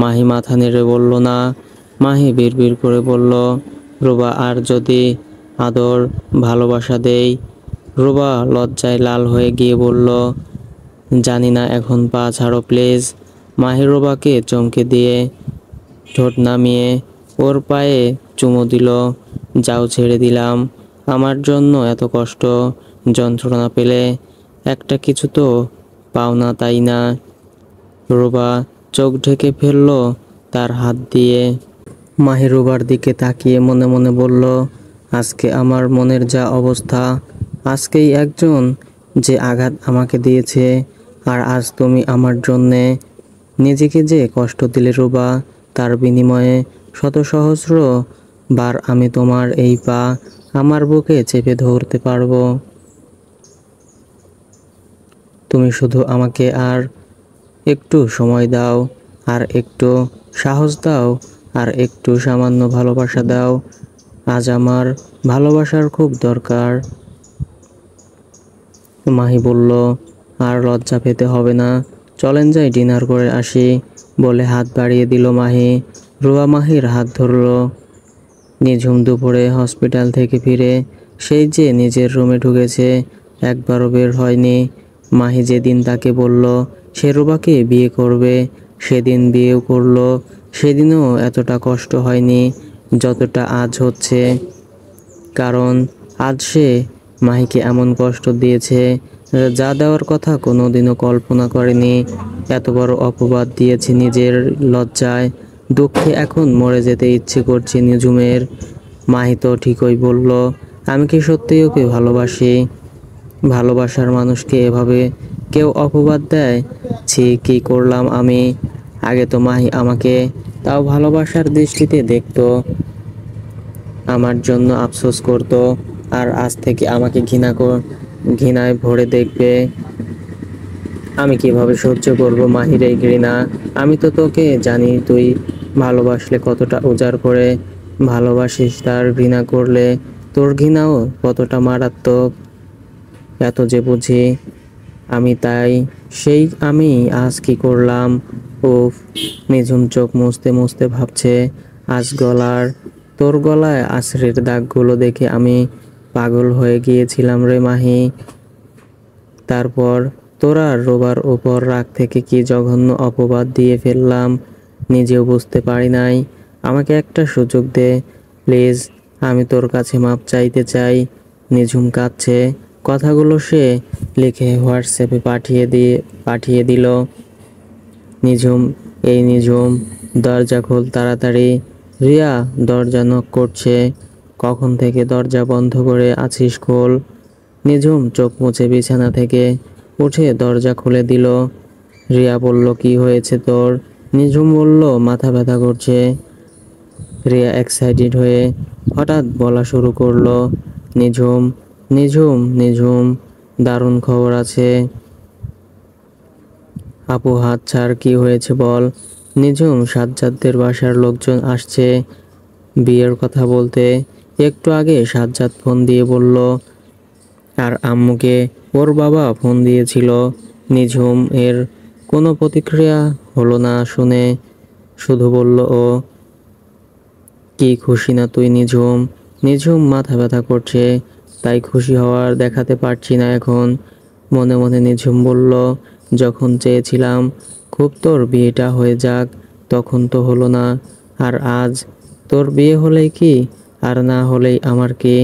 মাহি মাথা নেড়ে বলল, না। মাহি বিড়বিড় করে বলল, রুবা, আর যদি আদর ভালোবাসা দেই? রুবা লজ্জায় লাল হয়ে গিয়ে বলল, জানি না, এখন পা ছাড়ো প্লিজ। মাহি রুবাকে চমকে দিয়ে ঠোঁট নামিয়ে ওর পায়ে চুমু দিল। যাও, ছেড়ে দিলাম। আমার জন্য এত কষ্ট, যন্ত্রণা পেলে একটা কিছু তো পাও না, তাই না? রুবা চোখ ঢেকে ফেলল তার হাত দিয়ে। মাহি রুবার দিকে তাকিয়ে মনে মনে বলল, আজকে আমার মনের যা অবস্থা, আজকেই একজন যে আঘাত আমাকে দিয়েছে, আর আজ তুমি আমার জন্যে নিজেকে যে কষ্ট দিলে রুবা, তার বিনিময়ে শত সহস্র বার আমি তোমার এই পা আমার বুকে চেপে ধরতে পারবো। তুমি শুধু আমাকে আর একটু সময় দাও, আর একটু সাহস দাও, আর একটু সামান্য ভালোবাসা দাও। আজ আমার ভালোবাসার খুব দরকার। মাহি বলল, আর লজ্জা পেতে হবে না, চলেন যাই ডিনার করে আসি। বলে হাত বাড়িয়ে দিল মাহি। রুবা মাহির হাত ধরল। নিঝুম দুপুরে হসপিটাল থেকে ফিরে সেই যে নিজের রুমে ঢুকেছে, একবারও বের হয়নি। মাহি যেদিন তাকে বলল সে রুবাকে বিয়ে করবে, সেদিন বিয়েও করলো। সেদিনও এতটা কষ্ট হয়নি যতটা আজ হচ্ছে, কারণ আজ সে মাহিকে এমন কষ্ট দিয়েছে যা দেওয়ার কথা কোনোদিনও কল্পনা করেনি। এত বড় অপবাদ দিয়েছে নিজের লজ্জায়, দুঃখে এখন মরে যেতে ইচ্ছে করছে নিঝুমের। মাহি তো ঠিকই বলল, আমি কি সত্যিই ওকে ভালোবাসি? ভালোবাসার মানুষকে এভাবে কেউ অপবাদ দেয়? ছি, কি করলাম আমি? আগে তো মাহি আমাকে তাও ভালোবাসার দৃষ্টিতে দেখতো, আমার জন্য আফসোস করত, আর আজ থেকে আমাকে ঘৃণায় ভরে দেখবে। আমি কিভাবে সহ্য করব মাহির এই ঘৃণা? আমি তো তোকে জানি, তুই ভালোবাসলে কতটা উজাড় করে ভালোবাসিস, তার ঘৃণা করলে তোর ঘৃণাও কতটা মারাত্মক। এত যে বুঝি আমি, তাই সেই আমি আজ কি করলাম? উফ। নিঝুম চোখ মুছতে মুছতে ভাবছে, আজ তোর গলায় আছড়ের দাগগুলো দেখে আমি পাগল হয়ে গিয়েছিলাম রে মাহি। তারপর তোরা রোবার ওপর রাগ থেকে কি জঘন্য অপবাদ দিয়ে ফেললাম, নিজেও বুঝতে পারি নাই। আমাকে একটা সুযোগ দে প্লিজ, আমি তোর কাছে মাপ চাইতে চাই। নিঝুম কাঁদছে। কথাগুলো সে লিখে হোয়াটসঅ্যাপে পাঠিয়ে দিল। নিঝুম, নিঝুম, দরজা খোল তাড়াতাড়ি। রিয়া দরজা নক করছে। কখন থেকে দরজা বন্ধ করে আছিস খোল। নিঝুম চোখ মুছে বিছানা থেকে উঠে দরজা খুলে দিল। রিয়া বলল, কি হয়েছে তোর? নিঝুম বলল, মাথা ব্যথা করছে। রিয়া এক্সাইটেড হয়ে হঠাৎ বলা শুরু করলো, নিঝুম, নিঝুম, নিঝুম, দারুণ খবর আছে। আপু হাত ছাড়, কি হয়েছে বল। নিঝুম, সাজ্জাদদের বাসার লোকজন আসছে বিয়ের কথা বলতে। একটু আগে সাজ্জাদ ফোন দিয়ে বলল, আর আম্মুকে ওর বাবা ফোন দিয়েছিল। নিঝুম এর কোনো প্রতিক্রিয়া হলো না শুনে, শুধু বলল, ও কি খুশি না তুই নিঝুম? নিঝুম, মাথা ব্যথা করছে, তাই খুশি হওয়ার দেখাতে পারছি না এখন। মনে মনে নিঝুম বলল, যখন চেয়েছিলাম খুব তোর বিয়েটা হয়ে যাক, তখন তো হলো না। আর আজ তোর বিয়ে হলেই কি, আর না হলেই আমার কি?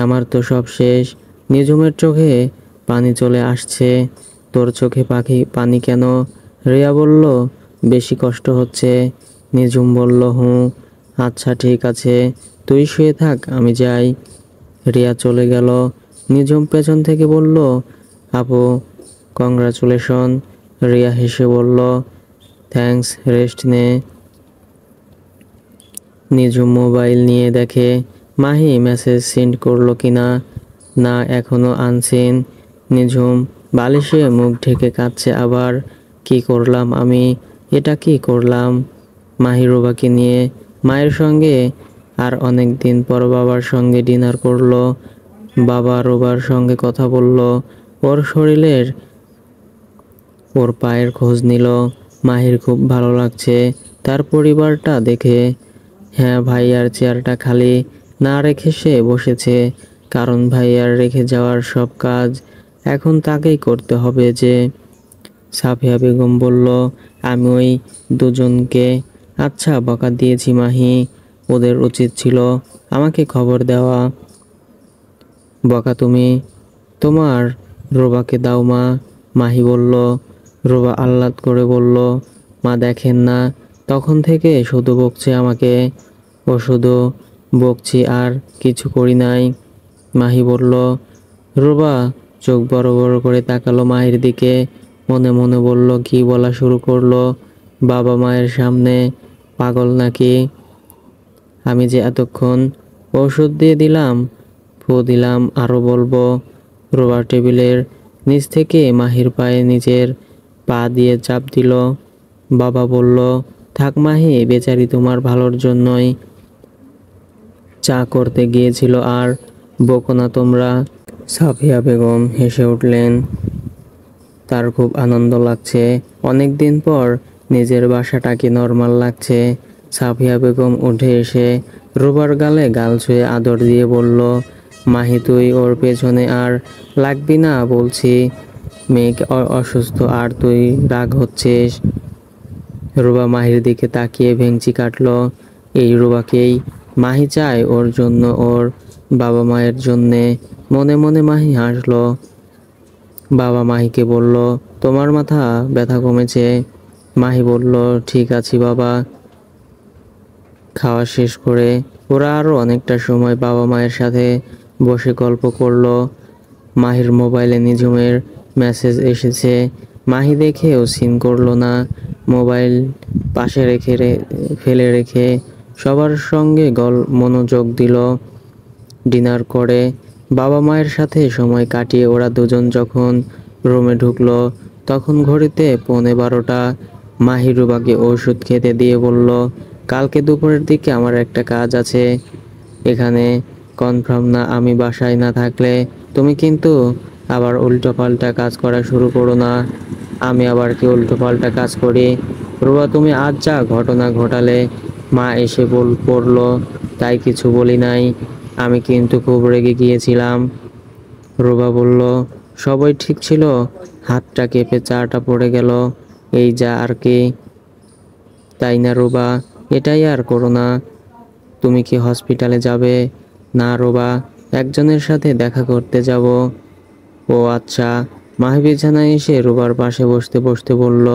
আমার তো সব শেষ। নিঝুমের চোখে পানি চলে আসছে। তোর চোখে পানি কেন? রিয়া বলল, বেশি কষ্ট হচ্ছে। নিঝুম বলল, হুঁ। আচ্ছা ঠিক আছে, তুই শুয়ে থাক, আমি যাই। রিয়া চলে গেল। নিঝুম পেছন থেকে বলল, আপু কংগ্রাচুলেশন। রিয়া হেসে বলল, থ্যাঙ্কস, রেস্ট নে। নিঝুম মোবাইল নিয়ে দেখে মাহি মেসেজ সেন্ড করলো কিনা। না, এখনো আনসিন। নিঝুম বালিশে মুখ ঢেকে কাঁদছে আবার। কি করলাম আমি, এটা কি করলাম? মাহি রুবাকে নিয়ে মায়ের সঙ্গে আর অনেক দিন পর বাবার সঙ্গে ডিনার করলো। বাবা রুবার সঙ্গে কথা বলল, ওর শরীরের, ওর পায়ের খোঁজ নিল। মাহির খুব ভালো লাগছে তার পরিবারটা দেখে। হ্যাঁ, ভাইয়ার চেয়ারটা খালি না রেখে সে বসেছে, কারণ ভাইয়ার রেখে যাওয়ার সব কাজ এখন তাকেই করতে হবে যে। সাফিয়া বেগম বলল, আমি ওই দুজনকে আচ্ছা বকা দিয়েছি মাহি, ওদের উচিত ছিল আমাকে খবর দেওয়া। বকা তুমি তোমার রোবাকে দাও মা। মাহি বলল। রোবা আহ্লাদ করে বলল, মা দেখেন না, তখন থেকে শুধু বকছে আমাকে। ও শুধু বকছি আর কিছু করি নাই। মাহি বলল। রোবা চোখ বড় বড় করে তাকালো মাহির দিকে, মনে মনে বলল, কি বলা শুরু করলো বাবা মায়ের সামনে, পাগল নাকি? আমি যে এতক্ষণ ওষুধ দিয়ে দিলাম, ফু দিলাম, আরো বলবো। রোবার টেবিলের নিচ থেকে মাহির পায়ে নিজের পা দিয়ে চাপ দিল। বাবা বলল, থাক মাহি, বেচারি তোমার ভালোর জন্যই চা করতে গিয়েছিল, আর বকো না তোমরা। সাফিয়া বেগম হেসে উঠলেন। তার খুব আনন্দ লাগছে, অনেক দিন পর নিজের বাসাটাকে নর্মাল লাগছে। সাফিয়া বেগম উঠে এসে রুবার গালে গাল ছুঁয়ে আদর দিয়ে বলল, মাহি তুই ওর পেছনে আর লাগবি না বলছি, মেয়ে অসুস্থ আর তুই রাগ হচ্ছিস। রুবা মাহির দিকে তাকিয়ে ভেংচি কাটলো। এই রুবাকেই মাহি চায় ওর জন্য, ওর বাবা মায়ের জন্যে। মনে মনে মাহি হাসলো। বাবা মাহিকে বলল, তোমার মাথা ব্যথা কমেছে? মাহি বলল, ঠিক আছি বাবা। খাওয়া শেষ করে ওরা আরও অনেকটা সময় বাবা মায়ের সাথে বসে গল্প করলো। মাহির মোবাইলে নিঝুমের মেসেজ এসেছে। মাহি দেখেও সিন করলো না, মোবাইল পাশে ফেলে রেখে সবার সঙ্গে মনোযোগ দিল। ডিনার করে বাবা মায়ের সাথে সময় কাটিয়ে ওরা দুজন যখন রুমে ঢুকলো, তখন ঘড়িতে 11:15। মাহি রুবাকে ওষুধ খেতে দিয়ে বলল, কালকে দুপুরের দিকে আমার একটা কাজ আছে এখানে, কনফার্ম না, আমি বাসায় না থাকলে তুমি কিন্তু আবার উল্টোপাল্টা কাজ করা শুরু করো না। আমি আবার কি উল্টোপাল্টা কাজ করি? রুবা, তুমি আজ যা ঘটনা ঘটালে, মা এসে পড়লো, তাই কিছু বলি নাই, আমি কিন্তু খুব রেগে গিয়েছিলাম। রুবা বলল, সবই ঠিক ছিল, হাতটা কেঁপে চাটা পড়ে গেল, এই যা আর কি। তাই না রুবা, এটাই আর করো না। তুমি কি হসপিটালে যাবে? না রুবা, একজনের সাথে দেখা করতে যাব। ও আচ্ছা। মাহি বিছানায় এসে রুবার পাশে বসতে বসতে বলল,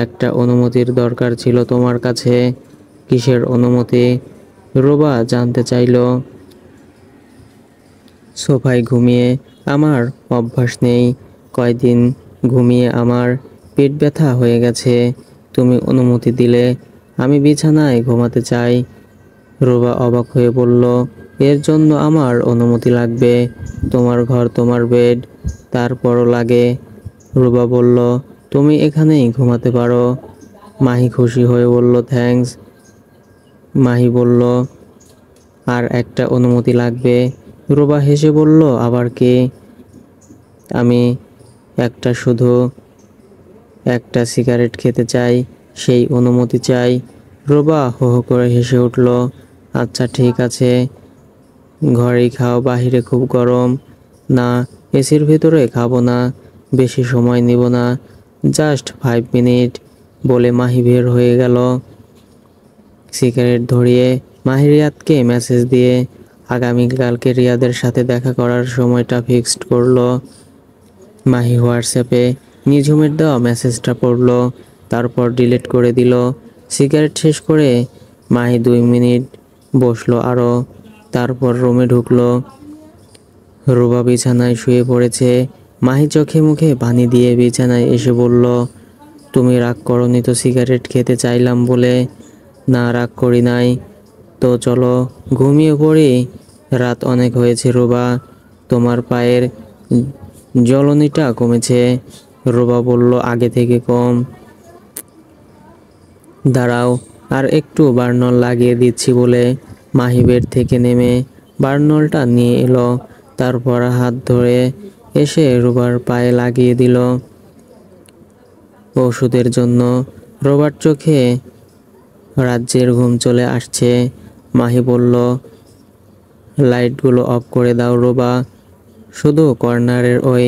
একটা অনুমতির দরকার ছিল তোমার কাছে। কিসের অনুমতি? রোবা জানতে চাইল, সোফায় ঘুমিয়ে আমার অভ্যাস নেই, কয়দিন ঘুমিয়ে আমার পেট ব্যথা হয়ে গেছে, তুমি অনুমতি দিলে আমি বিছানায় ঘুমাতে চাই। রোবা অবাক হয়ে বলল, এর জন্য আমার অনুমতি লাগবে? তোমার ঘর, তোমার বেড, তারপরও লাগে। রোবা বলল, তুমি এখানেই ঘুমাতে পারো। মাহি খুশি হয়ে বলল, থ্যাঙ্কস। মাহি বলল, আর একটা অনুমতি লাগবে। রোবা হেসে বলল, আবার কি? আমি শুধু একটা সিগারেট খেতে চাই, সেই অনুমতি চাই। রোবা হো হো করে হেসে উঠল। আচ্ছা ঠিক আছে, ঘরেই খাও, বাহিরে খুব গরম। না, এসির ভিতরে খাবো না, বেশি সময় নিব না, জাস্ট 5 মিনিট, বলে মাহি বের হয়ে গেল। সিগারেট ধরিয়ে মাহি রিয়াদকে মেসেজ দিয়ে আগামীকালকে রিয়াদের সাথে দেখা করার সময়টা ফিক্সড করলো। মাহি হোয়াটসঅ্যাপে নিঝুমের দেওয়া মেসেজটা পড়লো, তারপর ডিলিট করে দিল। সিগারেট শেষ করে মাহি 2 মিনিট বসলো আরও, তারপর রুমে ঢুকলো। রুবা বিছানায় শুয়ে পড়েছে। মাহি চোখে মুখে পানি দিয়ে বিছানায় এসে বলল, তুমি রাগ করনি তো সিগারেট খেতে চাইলাম বলে? না, রাগ করি নাই। তো চলো ঘুমিয়ে পড়ি, রাত অনেক হয়েছে। রুবা, তোমার পায়ের জ্বলনিটা কমেছে? রুবা বলল, আগে থেকে কম। দাঁড়াও, আর একটু বার্নল লাগিয়ে দিচ্ছি বলে মাহি বেড থেকে নেমে বার্নলটা নিয়ে এলো, তারপর হাত ধরে এসে রুবার পায়ে লাগিয়ে দিল ওষুধের জন্য। রোবার চোখে রাজ্যের ঘুম চলে আসছে। মাহি বলল, লাইটগুলো অফ করে দাও রোবা, শুধু কর্নারের ওই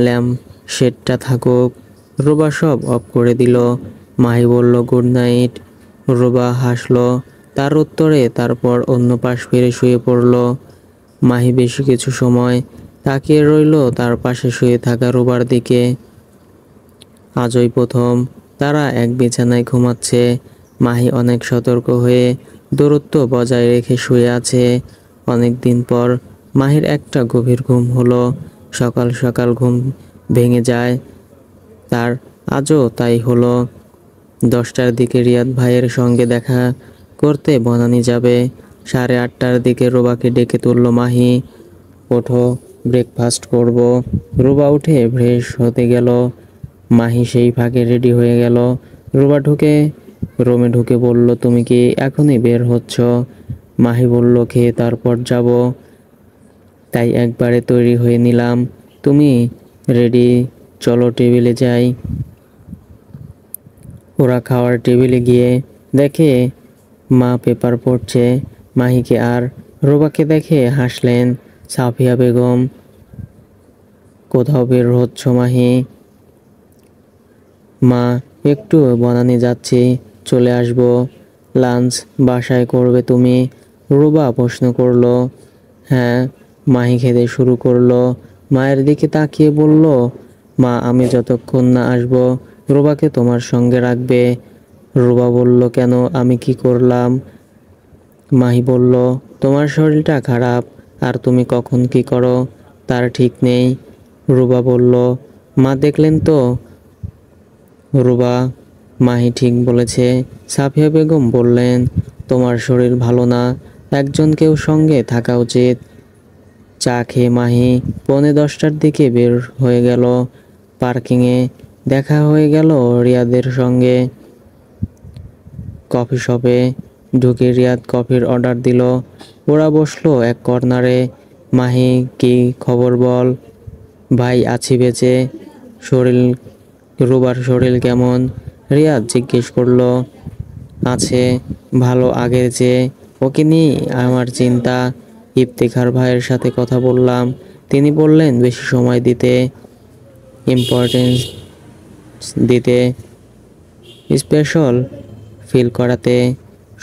ল্যাম্প শেডটা থাকুক। রোবা সব অফ করে দিল। মাহি বলল, গুড নাইট। রোবা হাসলো তার উত্তরে, তারপর অন্য পাশ ফিরে শুয়ে পড়ল। মাহি বেশি কিছু সময় তাকিয়ে রইল তার পাশে শুয়ে থাকা রোবার দিকে। আজই প্রথম তারা এক বিছানায় ঘুমাচ্ছে। মাহি অনেক সতর্ক হয়ে দূরত্ব বজায় রেখে শুয়ে আছে। অনেক দিন পর মাহির একটা গভীর ঘুম হলো। সকাল সকাল ঘুম ভেঙে যায় তার, আজও তাই হলো। 10টার দিকে রিয়াদ ভাইয়ের সঙ্গে দেখা করতে বনানী যাবে। 8:30টার দিকে রোবাকে ডেকে তুলল মাহি, ওঠো, ব্রেকফাস্ট করব। রোবা উঠে ফ্রেশ হতে গেল। মাহি সেই ফাঁকে রেডি হয়ে গেল। রোবা রুমে ঢুকে বলল, তুমি কি এখনই বের হচ্ছ? মাহি বলল, খেয়ে তারপর যাব, তাই একবারে তৈরি হয়ে নিলাম। তুমি রেডি? চলো টেবিলে যাই। ওরা খাওয়ার টেবিলে গিয়ে দেখে মা পেপার পড়ছে। মাহিকে আর রোবাকে দেখে হাসলেন। সাফিয়া বেগম, কোথাও বের হচ্ছ মাহি? মা, একটু বনানী যাচ্ছি, চলে আসবো। লাঞ্চ বাসায় করবে তুমি? রুবা প্রশ্ন করলো। হ্যাঁ। মাহি খেতে শুরু করলো। মায়ের দিকে তাকিয়ে বলল, মা, আমি যতক্ষণ না আসবো রুবাকে তোমার সঙ্গে রাখবে। রুবা বলল, কেন, আমি কি করলাম? মাহি বলল, তোমার শরীরটা খারাপ, আর তুমি কখন কি করো তার ঠিক নেই। রুবা বলল, মা দেখলেন তো। রুবা, মাহি ঠিক বলেছে। সাফিয়া বেগম বললেন, তোমার শরীর ভালো না, একজন কেউ সঙ্গে থাকা উচিত। চা খেয়ে মাহি 9:45টার দিকে বের হয়ে গেল। পার্কিংয়ে দেখা হয়ে গেল রিয়াদের সঙ্গে। কফি শপে ঢুকে রিয়াদ কফির অর্ডার দিল। ওরা বসলো এক কর্নারে। মাহি, কি খবর বল? ভাই, আছি বেঁচে। শরীর, রুবার শরীর কেমন? রিয়াদ জিজ্ঞেস করলো। আছে, ভালো, আগের চেয়ে। ওকে নিয়ে আমার চিন্তা। ইফতিখার ভাইয়ের সাথে কথা বললাম, তিনি বললেন বেশি সময় দিতে, ইম্পর্টেন্স দিতে, স্পেশাল ফিল করাতে।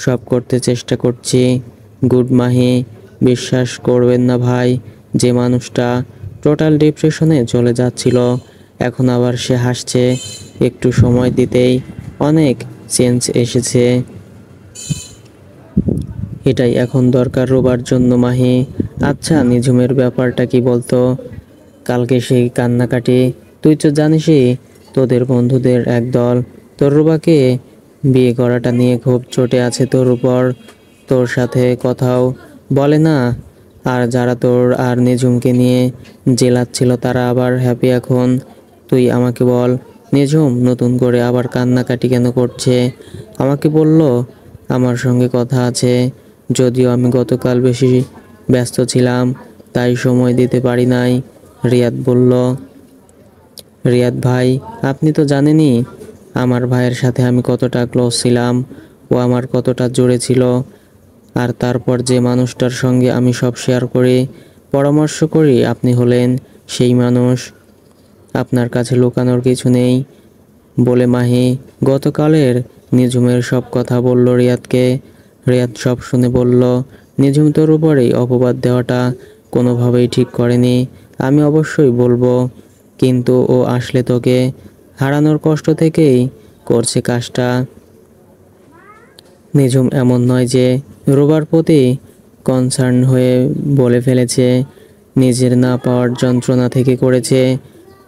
সব করতে চেষ্টা করছি। গুড মাহি, বিশ্বাস করবেন না ভাই, যে মানুষটা টোটাল ডিপ্রেশনে চলে যাচ্ছিল, এখন আবার সে হাসছে। একটু সময় দিতেই অনেক চেঞ্জ এসেছে। এটাই এখন দরকার রোবার জন্য মাহি। আচ্ছা নিঝুমের ব্যাপারটা কি বলতো? কালকে সেই কান্নাকাটি, তুই তো জানিসই তোদের বন্ধুদের একদল তোর রুবাকে বিয়ে করাটা নিয়ে খুব চটে আছে তোর উপর, তোর সাথে কথাও বলে না। আর যারা তোর আর নিঝুমকে নিয়ে জেলাচ্ছিল তারা আবার হ্যাপি এখন। তুই আমাকে বল, নিঝুম নতুন করে আবার কান্নাকাটি কেন করছে? আমাকে বলল আমার সঙ্গে কথা আছে, যদিও আমি গতকাল বেশি ব্যস্ত ছিলাম তাই সময় দিতে পারি নাই। রিয়াদ বলল, রিয়াদ ভাই, আপনি তো জানেনই আমার ভাইয়ের সাথে আমি কতটা ক্লোজ ছিলাম, ও আমার কতটা জোরে ছিল। আর তারপর যে মানুষটার সঙ্গে আমি সব শেয়ার করি, পরামর্শ করি, আপনি হলেন সেই মানুষ। আপনার কাছে লুকানোর কিছু নেই বলে মাহি গতকালের নিঝুমের সব কথা বলল রিয়াদকে। রিয়াদ সব শুনে বলল, নিঝুম তোর উপরেই অপবাদ দেওয়াটা কোনোভাবেই ঠিক করেনি। আমি অবশ্যই বলবো, কিন্তু ও আসলে তোকে হারানোর কষ্ট থেকেই করছে কাজটা। নিঝুম এমন নয় যে রোবার প্রতি কনসার্ন হয়ে বলে ফেলেছে, নিজের না পাওয়ার যন্ত্রণা থেকে করেছে।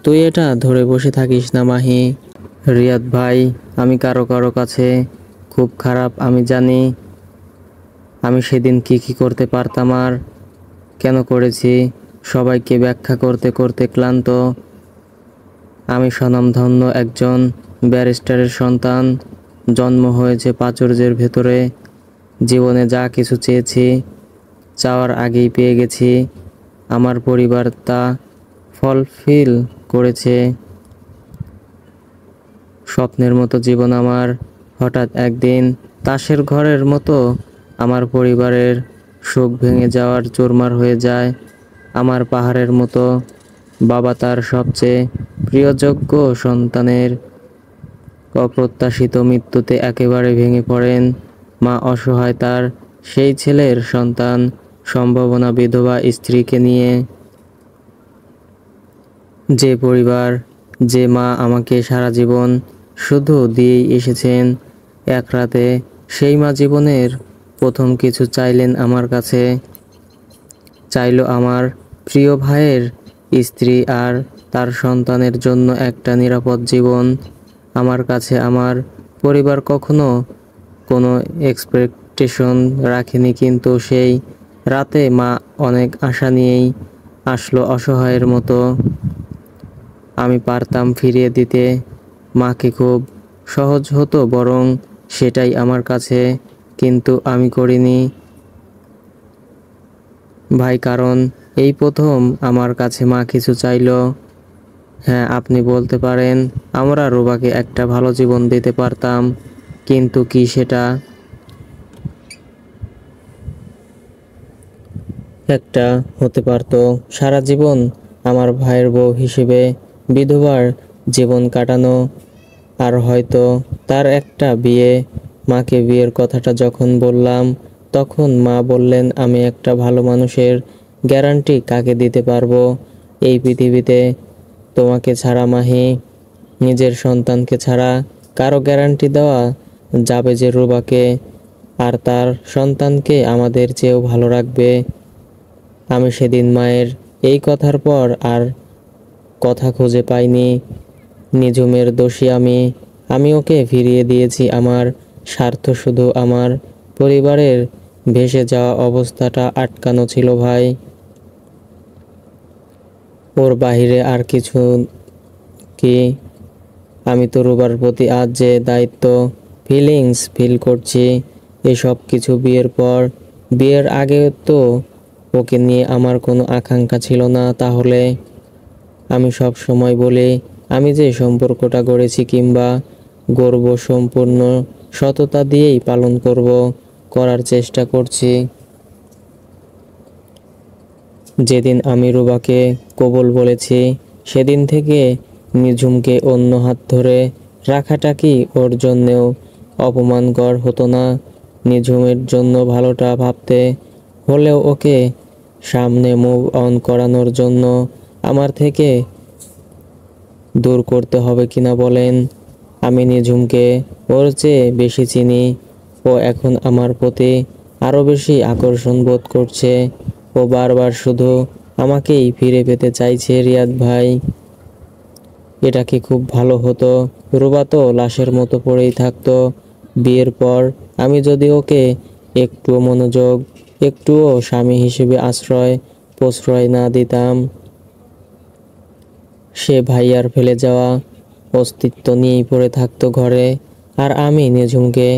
তুই এটা ধরে বসে থাকিস না মাহি। রিয়াদ ভাই, আমি কারো কারো কাছে খুব খারাপ, আমি জানি। আমি সেদিন কি করতে পারতাম আর কেন করেছি সবাইকে ব্যাখ্যা করতে করতে ক্লান্ত। আমি স্বনামধন্য একজন ব্যারিস্টারের সন্তান, জন্ম হয়েছে প্রাচুর্যের ভেতরে। জীবনে যা কিছু চেয়েছি চাওয়ার আগেই পেয়ে গেছি। আমার পরিবার তা ফুলফিল করেছে। স্বপ্নের মতো জীবন আমার, হঠাৎ একদিন তাসের ঘরের মতো আমার পরিবারের সুখ ভেঙে যাওয়ার চুরমার হয়ে যায়। আমার পাহাড়ের মতো বাবা তার সবচেয়ে প্রিয়যোগ্য সন্তানের অপ্রত্যাশিত মৃত্যুতে একেবারে ভেঙে পড়েন। মা অসহায় তার সেই ছেলের সন্তান সম্ভাবনা বিধবা স্ত্রীকে নিয়ে। যে পরিবার, যে মা আমাকে সারা জীবন শুধু দিয়েই এসেছেন, এক রাতে সেই মা জীবনের প্রথম কিছু চাইলেন আমার কাছে। চাইলো আমার প্রিয় ভাইয়ের স্ত্রী আর তার সন্তানের জন্য একটা নিরাপদ জীবন। আমার কাছে আমার পরিবার কখনো কোনো এক্সপেকটেশন রাখেনি, কিন্তু সেই রাতে মা অনেক আশা নিয়েই আসলো অসহায়ের মতো। আমি পারতাম ফিরিয়ে দিতে মাকে, খুব সহজ হতো বরং সেটাই আমার কাছে, কিন্তু আমি করিনি ভাই, কারণ এই প্রথম আমার কাছে মা কিছু চাইলো। হ্যাঁ, আপনি বলতে পারেন আমরা রুবাকে একটা ভালো জীবন দিতে পারতাম, কিন্তু কি সেটা? একটা হতে পারতো সারা জীবন আমার ভাইয়ের বউ হিসেবে বিধবার জীবন কাটানো, আর হয়তো তার একটা বিয়ে। মাকে বিয়ের কথাটা যখন বললাম তখন মা বললেন, আমি একটা ভালো মানুষের গ্যারান্টি কাকে দিতে পারবো এই পৃথিবীতে? তোমাকে ছাড়া মাহি, নিজের সন্তানকে ছাড়া কারো গ্যারান্টি দেওয়া যাবে যে রুবাকে আর তার সন্তানকে আমাদের চেয়েও ভালো রাখবে? আমি সেদিন মায়ের এই কথার পর আর কথা খুঁজে পাইনি। নিঝুমের দোষী আমি। আমি ওকে ফিরিয়ে দিয়েছি। আমার স্বার্থ শুধু আমার পরিবারের ভেসে যাওয়া অবস্থাটা আটকানো ছিল ভাই। ওর বাহিরে আর কিছু কি? আমি তো রুবার প্রতি আজ যে দায়িত্ব ফিলিংস ফিল করছি, এসব কিছু বিয়ের পর। বিয়ের আগে তো ওকে নিয়ে আমার কোনো আকাঙ্ক্ষা ছিল না। তাহলে আমি সব সময় বলি, আমি যে সম্পর্কটা গড়েছি কিংবা গর্ব সম্পূর্ণ সততা দিয়েই পালন করার চেষ্টা করছি। যেদিন আমি রুবাকে কবুল বলেছি সেদিন থেকে নিঝুমকে অন্য হাত ধরে রাখাটা কি ওর জন্যেও অপমানকর হতো না? নিঝুমের জন্য ভালোটা ভাবতে হলেও ওকে সামনে মুভ অন করানোর জন্য আমার থেকে দূর করতে হবে কিনা বলেন? আমি নিঝুমকে ওর চেয়ে বেশি চিনি। ও এখন আমার প্রতি আরও বেশি আকর্ষণ বোধ করছে। ও বারবার শুধু আমাকেই ফিরে পেতে চাইছে। রিয়াদ ভাই, এটা কি খুব ভালো হতো? রুবা তো লাশের মতো পড়েই থাকতো। বিয়ের পর আমি যদি ওকে একটুও মনোযোগ, একটুও স্বামী হিসেবে আশ্রয় প্রশ্রয় না দিতাম, সে ভাইয়ার ফেলে যাওয়া অস্তিত্ব নিয়েই পড়ে থাকতো ঘরে। আর আমি নিঝুমকে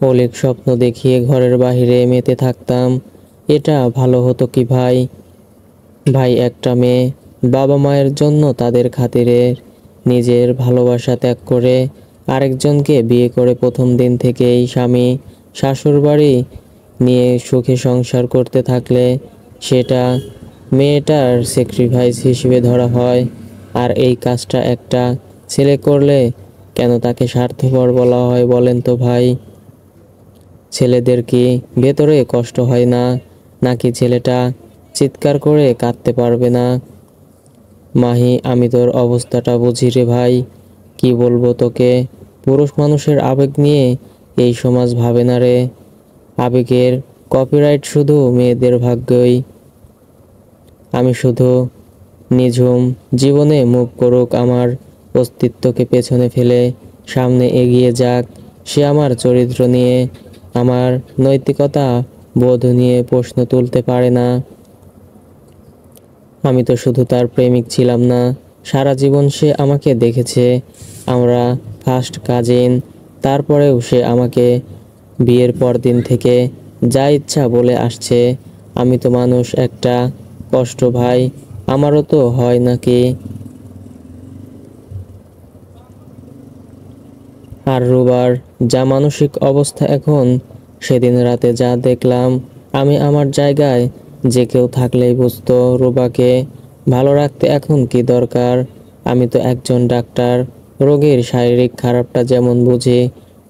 অলীক স্বপ্ন দেখিয়ে ঘরের বাইরে মেতে থাকতাম। এটা ভালো হতো কি ভাই? ভাই, একটা মেয়ে বাবা মায়ের জন্য তাদের খাতিরে নিজের ভালোবাসা ত্যাগ করে আরেকজনকে বিয়ে করে প্রথম দিন থেকেই স্বামী শ্বশুরবাড়ি নিয়ে সুখে সংসার করতে থাকলে সেটা মেয়েটার স্যাক্রিফাইস হিসেবে ধরা হয়। আর এই কাজটা একটা ছেলে করলে কেন তাকে স্বার্থপর বলা হয় বলেন তো ভাই? ছেলেদের কি ভেতরে কষ্ট হয় না? নাকি ছেলেটা চিৎকার করে কাঁদতে পারবে না? মাহি, আমি তোর অবস্থাটা বুঝি রে ভাই। কি বলবো তোকে? পুরুষ মানুষের আবেগ নিয়ে এই সমাজ ভাবে না রে। আবেগের কপিরাইট শুধু মেয়েদের ভাগ্যই। আমি শুধু নিঝুম জীবনে মুখ করুক, আমার অস্তিত্বকে পেছনে ফেলে সামনে এগিয়ে যাক। সে আমার চরিত্র নিয়ে, আমার নৈতিকতা বোধ নিয়ে প্রশ্ন তুলতে পারে না। আমি তো শুধু তার প্রেমিক ছিলাম না, সারা জীবন সে আমাকে দেখেছে। আমরা ফার্স্ট কাজিন। তারপরেও সে আমাকে বিয়ের পর দিন থেকে যা ইচ্ছা বলে আসছে। আমি তো মানুষ, একটা কষ্ট ভাই আমারও তো হয় নাকি? আর রুবার যা মানসিক অবস্থা এখন, সেদিন রাতে যা দেখলাম, আমি আমার জায়গায় যে কেউ থাকলেই বুঝতো রুবাকে ভালো রাখতে এখন কি দরকার। আমি তো একজন ডাক্তার, রোগীর শারীরিক খারাপটা যেমন বুঝি,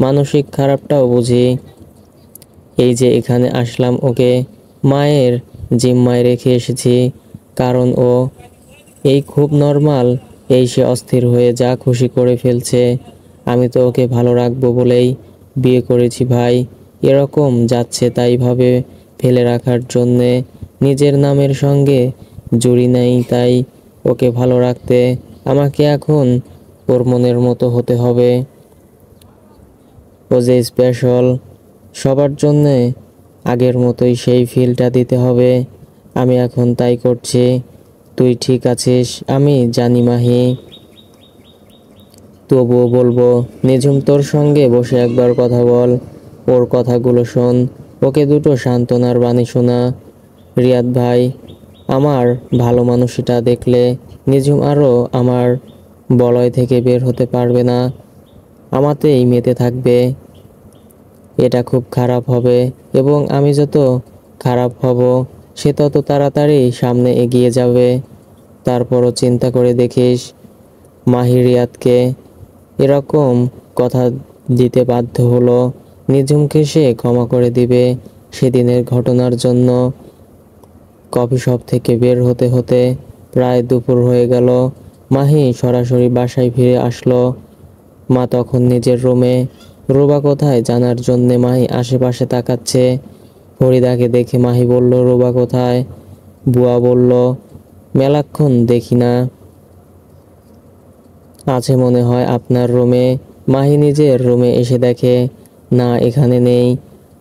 মানসিক খারাপটাও বুঝি। এই যে এখানে আসলাম, ওকে মায়ের জিম্মায় রেখে এসেছি, কারণ ও এই খুব নর্মাল। এই সে অস্থির হয়ে যা খুশি করে ফেলছে। আমি তো ওকে ভালো রাখবো বলেই বিয়ে করেছি ভাই। এরকম যাচ্ছে তাই ভাবে ফেলে রাখার জন্যে নিজের নামের সঙ্গে জুড়ি নাই। তাই ওকে ভালো রাখতে আমাকে এখন ওর মনের মতো হতে হবে। ও যে স্পেশাল, সবার জন্যে আগের মতোই সেই ফিলটা দিতে হবে। আমি এখন তাই করছি। তুই ঠিক আছিস আমি জানি মাহি, তবুও বলবো নিঝুম তোর সঙ্গে বসে একবার কথা বল, ওর কথাগুলো শোন, ওকে দুটো সান্ত্বনার বাণী শোনা। রিয়াদ ভাই, আমার ভালো মানুষটা দেখলে নিঝুম আরও আমার বলয় থেকে বের হতে পারবে না, আমাতেই মেতে থাকবে। এটা খুব খারাপ হবে, এবং আমি যত খারাপ হব সে তত তাড়াতাড়ি সামনে এগিয়ে যাবে। তারপরও চিন্তা করে দেখিস, মাহি রিয়াদকে এরকম কথা দিতে বাধ্য হলো, নিঝুমকে সে ক্ষমা করে দিবে। সেদিনের ঘটনার জন্য কফি শপ থেকে বের হতে হতে প্রায় দুপুর হয়ে গেল। মাহি সরাসরি বাসায় ফিরে আসলো। মা তখন নিজের রুমে। রুবা কোথায় জানার জন্যে মাহি আশেপাশে তাকাচ্ছে। ফরিদাকে দেখে মাহি বলল, রুবা কোথায়? বুয়া বলল, মেলাক্ষণ দেখি না, আছে মনে হয় আপনার রুমে। মাহি নিজের রুমে এসে দেখে না, এখানে নেই।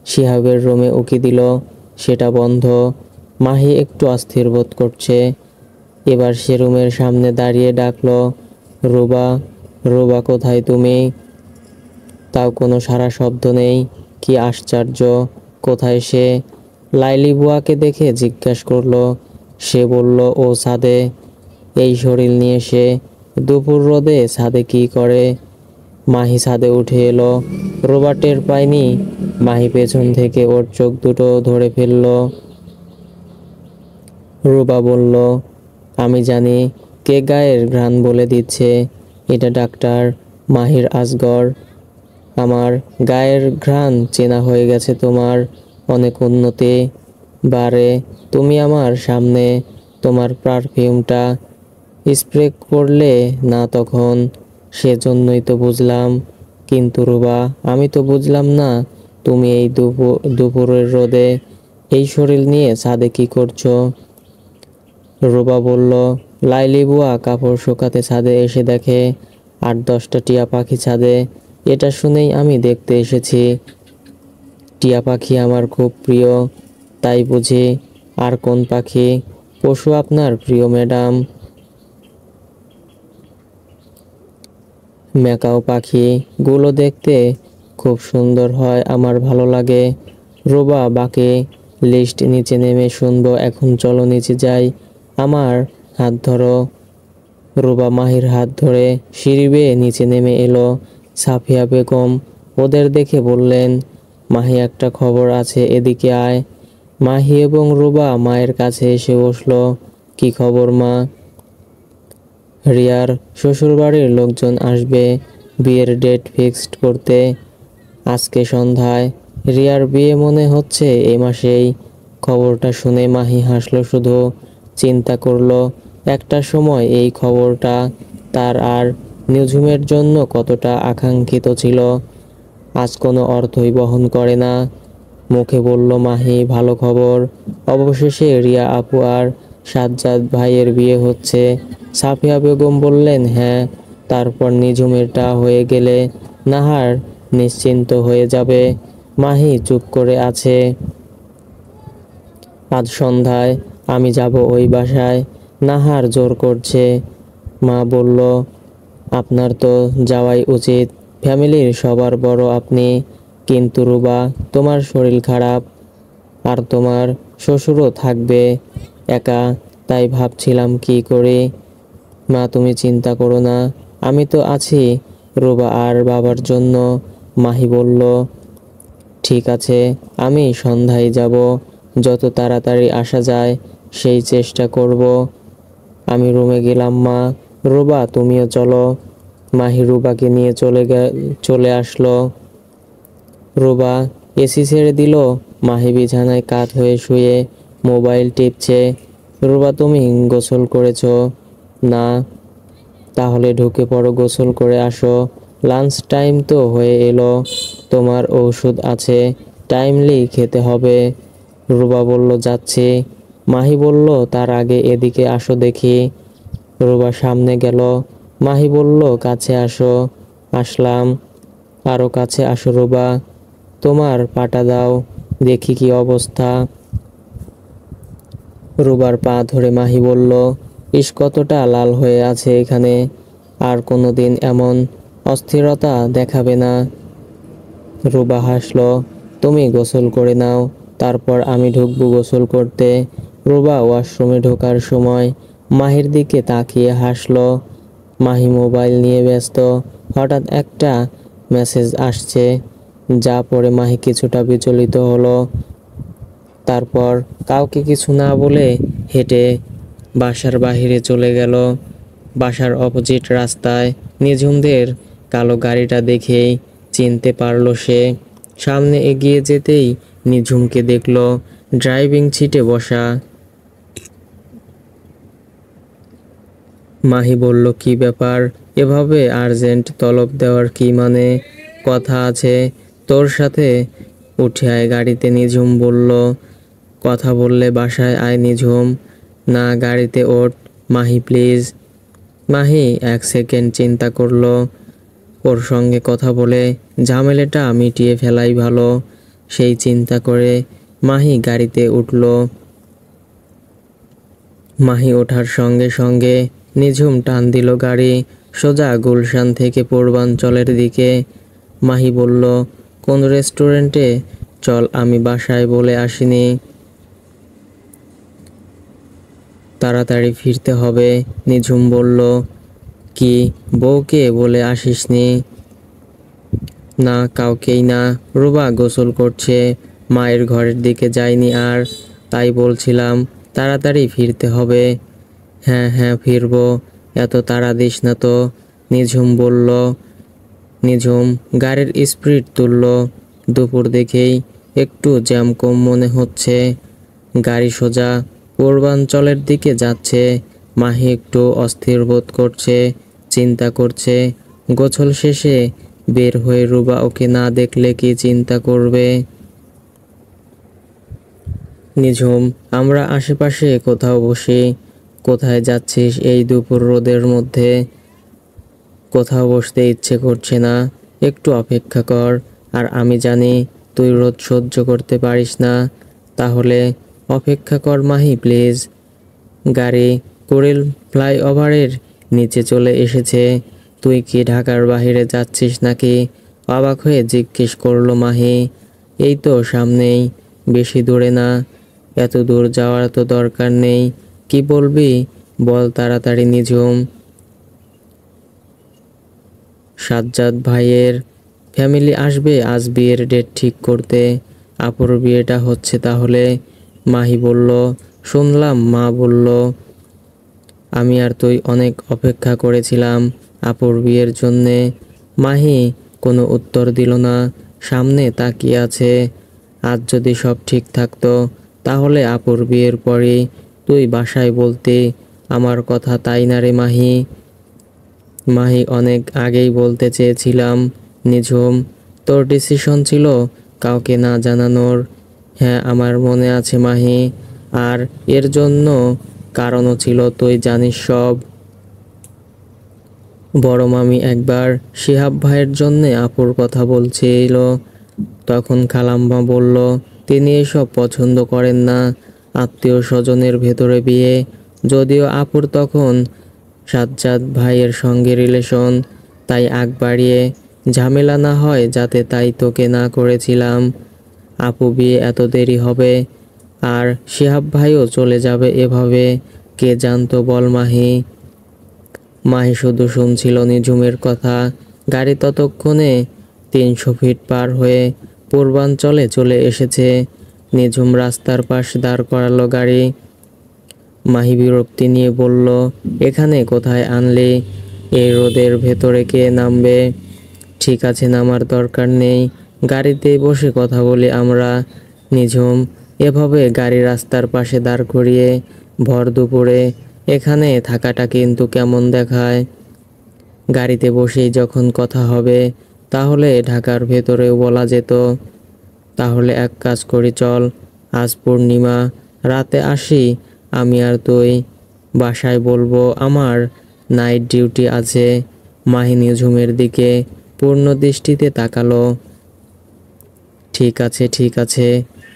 শিহাবের রুমে উকি দিল, সেটা বন্ধ। মাহি একটু অস্থির বোধ করছে। এবার সে রুমের সামনে দাঁড়িয়ে ডাকলো, রুবা, রুবা কোথায় তুমি? তাও কোনো সাড়া শব্দ নেই। কি আশ্চর্য, কোথায় সে? লাইলি বুয়াকে দেখে জিজ্ঞাসা করলো। সে বলল, ও ছাদে। এই শরীর নিয়ে সে দুপুর রোদে ছাদে কি করে? মাহি ছাদে উঠে এলো। রুবা টের পায়নি। মাহি পেছন থেকে ওর চোখ দুটো ধরে ফেললো। রুবা বলল, আমি জানি কে গায়ের ঘ্রাণ বলে দিচ্ছে। এটা ডাক্তার মাহির আসগর। আমার গায়ের ঘ্রাণ চেনা হয়ে গেছে তোমার, অনেক উন্নতি। বারে, তুমি আমার সামনে তোমার পারফিউমটা স্প্রে করলে না তখন, সেজন্যই তো বুঝলাম। কিন্তু রুবা, আমি তো বুঝলাম না তুমি এই দুপুরের রোদে এই শরীর নিয়ে ছাদে কি করছো? রুবা বলল, লাইলি বুয়া কাপড় শুকাতে ছাদে এসে দেখে 8-10টা টিয়া পাখি ছাদে। এটা শুনেই আমি দেখতে এসেছি। টিয়া পাখি আমার খুব প্রিয়। তাই বুঝি? আর কোন পাখি? পশু আপনার প্রিয় ম্যাডাম? ম্যাকাও পাখি গুলো দেখতে খুব সুন্দর হয়, আমার ভালো লাগে। রুবা বাকি লিস্ট নিচে নেমে শুনবো। এখন চলো নিচে যাই, আমার হাত ধরো। রুবা মাহির হাত ধরে সিঁড়ি বেয়ে নিচে নেমে এলো। সাফিয়া বেগম ওদের দেখে বললেন, মাহি একটা খবর আছে, এদিকে আয়। মাহি এবং রুবা মায়ের কাছে এসে বসলো। কি খবর মা? রিয়ার শ্বশুরবাড়ির লোকজন আসবে বিয়ের ডেট ফিক্সড করতে আজকে সন্ধ্যায়। রিয়ার বিয়ে মনে হচ্ছে এই মাসেই। খবরটা শুনে মাহি হাসলো শুধু। চিন্তা করলো একটা সময় এই খবরটা তার আর নিঝুমের জন্য কতটা আকাঙ্ক্ষিত ছিল। আজ কোনো অর্থই বহন করে না। মুখে বলল মাহি, ভালো খবর, অবশেষে রিয়া আপু আর সাজ্জাদ ভাইয়ের বিয়ে হচ্ছে। সাফিয়া বেগম বললেন, হ্যাঁ, তারপর নিঝুমেরটা হয়ে গেলে নাহার নিশ্চিন্ত হয়ে যাবে। মাহি চুপ করে আছে। আজ সন্ধ্যায় আমি যাব ওই বাসায়। নাহার জোর করছে। মা বলল, আপনার তো যাওয়াই উচিত, ফ্যামিলির সবার বড় আপনি। কিন্তু রুবা, তোমার শরীর খারাপ, আর তোমার শ্বশুরও থাকবে একা, তাই ভাবছিলাম কি করি। মা তুমি চিন্তা করো না, আমি তো আছি রুবা আর বাবার জন্য। মাহি বলল, ঠিক আছে, আমি সন্ধ্যায় যাব, যত তাড়াতাড়ি আসা যায় সেই চেষ্টা করব। আমি রুমে গেলাম। মা, রুবা তুমিও চলো। মাহি রুবাকে নিয়ে চলে আসলো। রুবা এসি ছেড়ে দিল। মাহি বিছানায় কাত হয়ে শুয়ে মোবাইল টিপছে। রুবা, তুমি গোসল করেছো? না। তাহলে ঢুকে পড়ো, গোসল করে আসো। লাঞ্চ টাইম তো হয়ে এলো, তোমার ঔষধ আছে, টাইমলি খেতে হবে। রুবা বলল, যাচ্ছি। মাহি বলল, তার আগে এদিকে আসো দেখি। রুবা সামনে গেল। মাহি বলল, কাছে আসো। আসলাম। আরো কাছে আসো রুবা, তোমার পাটা দাও, দেখি কি অবস্থা। রুবার পা ধরে মাহি বলল, ইস কতটা লাল হয়ে আছে এখানে, আর কোনোদিন এমন অস্থিরতা দেখাবে না। রুবা হাসলো, তুমি গোসল করে নাও, তারপর আমি ঢুকবো গোসল করতে। রুবা ওয়াশরুমে ঢোকার সময় মাহির দিকে তাকিয়ে হাসলো। মাহি মোবাইল নিয়ে ব্যস্ত। হঠাৎ একটা মেসেজ আসছে, যা পড়ে মাহি কিছুটা বিচলিত হলো। তারপর কাউকে কিছু না বলে হেঁটে বাসার বাইরে চলে গেল। বাসার অপোজিট রাস্তায় নিঝুমদের কালো গাড়িটা দেখেই চিনতে পারল সে। সামনে এগিয়ে যেতেই নিঝুমকে দেখল ড্রাইভিং সিটে বসা। মাহি বলল, কি ব্যাপার, এভাবে আর্জেন্ট তলব দেওয়ার কি মানে? কথা আছে তোর সাথে, উঠে আয় গাড়িতে। নিঝুম বলল, কথা বললে বাসায় আয় নিঝুম। না, গাড়িতে ওঠ মাহি প্লিজ। মাহি 1 সেকেন্ড চিন্তা করলো। ওর সঙ্গে কথা বলে ঝামেলাটা মিটিয়ে ফেলাই ভালো। সেই চিন্তা করে মাহি গাড়িতে উঠল। মাহি ওঠার সঙ্গে সঙ্গে নিঝুম টান দিল গাড়ি সোজা গুলশান থেকে পূর্বাঞ্চলের দিকে। মাহি বলল, কোন রেস্টুরেন্টে? চল, আমি বাসায় বলে আসিনি, তাড়াতাড়ি ফিরতে হবে। নিঝুম বলল, কি বউকে বলে আসিসনি? না, কাউকেই না। রুবা গোসল করছে, মায়ের ঘরের দিকে যায়নি আর, তাই বলছিলাম তাড়াতাড়ি ফিরতে হবে। হ্যাঁ হ্যাঁ ফিরবো, এত তাড়া দিস না তো। নিঝুম বলল। নিঝুম গাড়ির স্পিড তুলল। দুপুর দেখেই একটু জ্যাম কম মনে হচ্ছে। গাড়ি সোজা পূর্বাঞ্চলের দিকে যাচ্ছে। মাহি একটু অস্থির বোধ করছে, চিন্তা করছে গোসল শেষে বের হয়ে রুবা ওকে না দেখলে কি চিন্তা করবে। নিঝুম, আমরা আশেপাশে কোথাও বসি। কোথায় যাচ্ছিস এই দুপুর রোদের মধ্যে? কোথাও বসতে ইচ্ছে করছে না, একটু অপেক্ষা কর। আর আমি জানি তুই রোদ সহ্য করতে পারিস না, তাহলে অপেক্ষা কর মাহি প্লিজ। গাড়ি কুড়িল ফ্লাইওভারের নিচে চলে এসেছে। তুই কি ঢাকার বাইরে যাচ্ছিস নাকি? অবাক হয়ে জিজ্ঞেস করলো মাহি। এই তো সামনেই, বেশি দূরে না। এত দূর যাওয়ার তো দরকার নেই। কি বলবি বল তাড়াতাড়ি নিঝুম। সাজ্জাদ ভাইয়ের ফ্যামিলি আসবে আজ বিয়ের ডেট ঠিক করতে। আপুর বিয়েটা হচ্ছে তাহলে? মাহি বলল। শুনলাম মা বলল। আমি আর তুই অনেক অপেক্ষা করেছিলাম আপুর বিয়ের জন্যে। মাহি কোনো উত্তর দিল না, সামনে তাকিয়ে আছে। আজ যদি সব ঠিক থাকতো তাহলে আপুর বিয়ের পরই তুই বাসায় বলতি আমার কথা, তাই না রে মাহি? মাহি অনেক আগেই বলতে চেয়েছিলাম নিঝুম, তোর ডিসিশন ছিল কাউকে না জানানোর। হ্যাঁ আমার মনে আছে মাহি, আর এর জন্য কারণও ছিল, তুই জানিস সব। বড় মামি একবার শিহাব ভাইয়ের জন্যে আপুর কথা বলছিল, তখন খালাম্মা বলল তিনি এসব পছন্দ করেন না, আত্মীয় স্বজনের ভেতরে বিয়ে। যদিও আপুর তখন সাজ্জাদ ভাইয়ের সঙ্গে রিলেশন, তাই আগ বাড়িয়ে ঝামেলা না হয় যাতে, তাই তোকে না করেছিলাম। আপু বিয়ে এত দেরি হবে আর শিহাব ভাইও চলে যাবে এভাবে, কে জানতো বল মাহি? মাহি শুধু শুনছিল নিঝুমের কথা। গাড়ি ততক্ষণে 300 ফিট পার হয়ে পূর্বাঞ্চলে চলে এসেছে। নিঝুম রাস্তার পাশ দাঁড় করালো গাড়ি। মাহি বিরক্তি নিয়ে বলল, এখানে কোথায় আনলি? এই রোদের ভেতরে কে নামবে? ঠিক আছে নামার দরকার নেই, গাড়িতেই বসে কথা বলি আমরা। নিঝুম, এভাবে গাড়ি রাস্তার পাশে দাঁড় করিয়ে ভর দুপুরে এখানে থাকাটা কিন্তু কেমন দেখায়। গাড়িতে বসেই যখন কথা হবে তাহলে ঢাকার ভেতরেও বলা যেত। তাহলে এক কাজ করি চল, আজ পূর্ণিমা, রাতে আসি আমি আর তুই। বাসায় বলবো আমার নাইট ডিউটি আছে। মাহি নিঝুমের দিকে পূর্ণ দৃষ্টিতে তাকালো। ঠিক আছে ঠিক আছে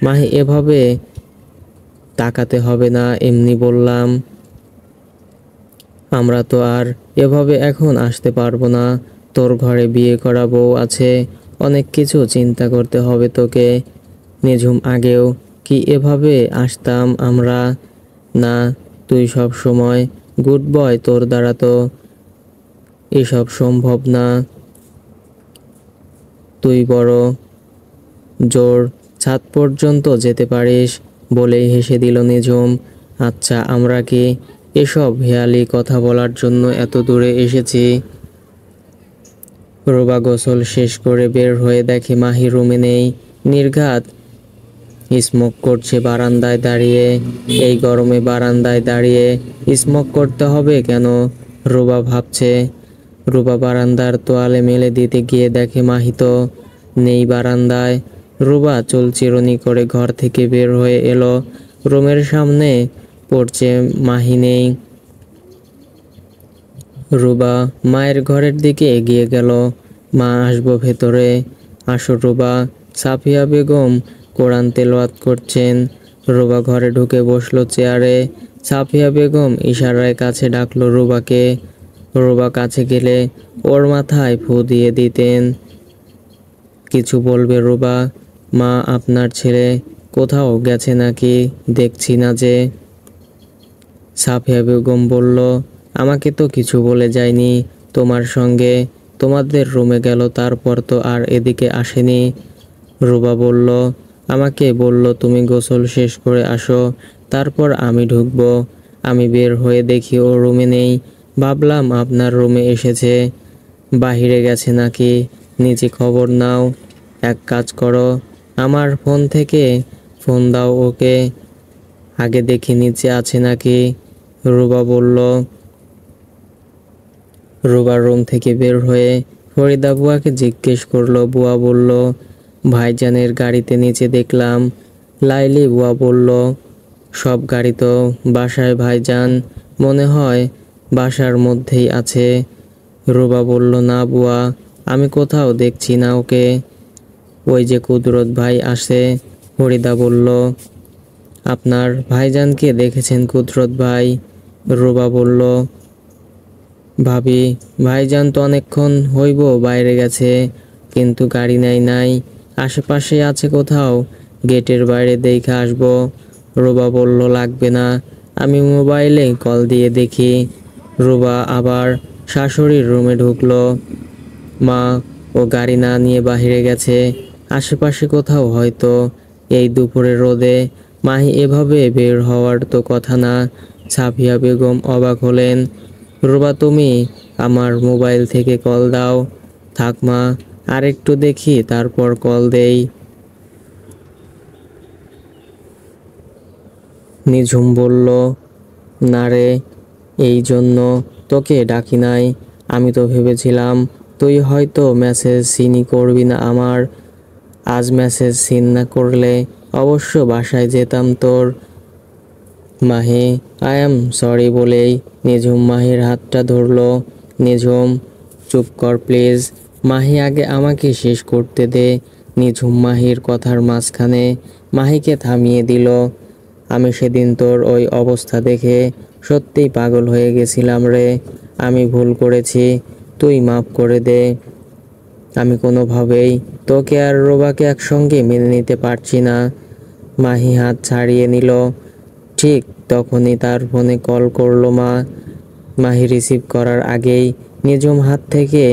মাহি, এভাবে তাকাতে হবে না, এমনি বললাম। আমরা তো আর এভাবে এখন আসতে পারবো না, তোর ঘরে বিয়ে করা বউ আছে, অনেক কিছু চিন্তা করতে হবে তোকে। নিঝুম, আগেও কি এভাবে আসতাম আমরা? না, তুই সব সময় গুড বয়, তোর দ্বারা তো এসব সম্ভব না। তুই বড় জোর ছাদ পর্যন্ত যেতে পারিস, বলেই হেসে দিল নিঝুম। আচ্ছা, আমরা কি এসব হেয়ালি কথা বলার জন্য এত দূরে এসেছি? রুবা গোসল শেষ করে বের হয়ে দেখে মাহি রুমে নেই। নির্ঘাত স্মোক করছে বারান্দায় দাঁড়িয়ে। এই গরমে বারান্দায় দাঁড়িয়ে স্মোক করতে হবে কেন, রুবা ভাবছে। রুবা বারান্দার তোয়ালে মেলে দিতে গিয়ে দেখে মাহি তো নেই বারান্দায়। রুবা চুলচিরুনি করে ঘর থেকে বের হয়ে এলো। রুমের সামনে পড়ছে, মাহি নেই। রুবা মায়ের ঘরের দিকে এগিয়ে গেল। মা, আসবো ভেতরে? আসো রুবা। সাফিয়া বেগম কোরআন তেলাওয়াত করছেন। রুবা ঘরে ঢুকে বসলো চেয়ারে। সাফিয়া বেগম ইশারায় কাছে ডাকলো রুবাকে। রুবা কাছে গেলে ওর মাথায় ফু দিয়ে দিতেন। কিছু বলবে রুবা? মা, আপনার ছেলে কোথাও গেছে নাকি? দেখছি না যে। সাফিয়া বেগম বলল, আমাকে তো কিছু বলে যায়নি, তোমার সঙ্গে তোমাদের রুমে গেল, তারপর তো আর এদিকে আসেনি। রুবা বলল, আমাকে বলল তুমি গোসল শেষ করে আসো, তারপর আমি ঢুকবো। আমি বের হয়ে দেখি ও রুমে নেই, ভাবলাম আপনার রুমে এসেছে। বাহিরে গেছে নাকি? নিচে খবর নাও। এক কাজ করো, আমার ফোন থেকে ফোন দাও ওকে, আগে দেখি নিচে আছে নাকি। রুবা বলল। রুবার রুম থেকে বের হয়ে ফরিদা বুয়াকে জিজ্ঞেস করলো। বুয়া বলল, ভাইজানের গাড়িতে নিচে দেখলাম। লাইলি বুয়া বলল, সব গাড়ি তো বাসায় ভাইজান, মনে হয় বাসার মধ্যেই আছে। রুবা বলল, না বুয়া, আমি কোথাও দেখছি না ওকে। ওই যে কুদরত ভাই আসে। ফরিদা বলল, আপনার ভাইজানকে দেখেছেন কুদরত ভাই? রুবা বলল, ভাবি, ভাইজান তো অনেকক্ষণ হইব বাইরে গেছে, কিন্তু গাড়ি নাই আশেপাশে আছে কোথাও, গেটের বাইরে দেখে আসবো। রুবা বলল, লাগবে না, আমি মোবাইলে কল দিয়ে দেখি। রুবা আবার শাশুড়ির রুমে ঢুকলো। মা ও গাড়ি না নিয়ে বাহিরে গেছে, আশেপাশে কোথাও হয়তো। এই দুপুরে রোদে মাহি এভাবে বের হওয়ার তো কথা না। সাফিয়া বেগম অবাক হলেন। রুবা, তুমি আমার মোবাইল থেকে কল দাও। থাক মা, আরেকটু দেখি তারপর কল দেই। নিঝুম বলল, না রে, এই জন্য তোকে ডাকি নাই। আমি তো ভেবেছিলাম তুই হয়তো মেসেজ সিনই করবি না আমার। আজ মেসেজ সিন না করলে অবশ্য বাসায় যেতাম তোর। মাহি আই এম সরি বলেই নিঝুম মাহির হাতটা ধরলো। নিঝুম, চুপ কর প্লিজ। মাহি আগে আমাকে শেষ করতে দে। নিঝুম মাহির কথার মাঝখানে মাহিকে থামিয়ে দিল। আমি সেদিন তোর ওই অবস্থা দেখে সত্যিই পাগল হয়ে গেছিলাম রে। আমি ভুল করেছি, তুই মাফ করে দে। আমি কোনোভাবেই তোকে আর রোবাকে একসঙ্গে মেনে নিতে পারছি না। মাহি হাত ছাড়িয়ে নিল। ঠিক তখনই তার ফোনে কল করলো মা। মাহি রিসিভ করার আগেই নিঝুম হাত থেকে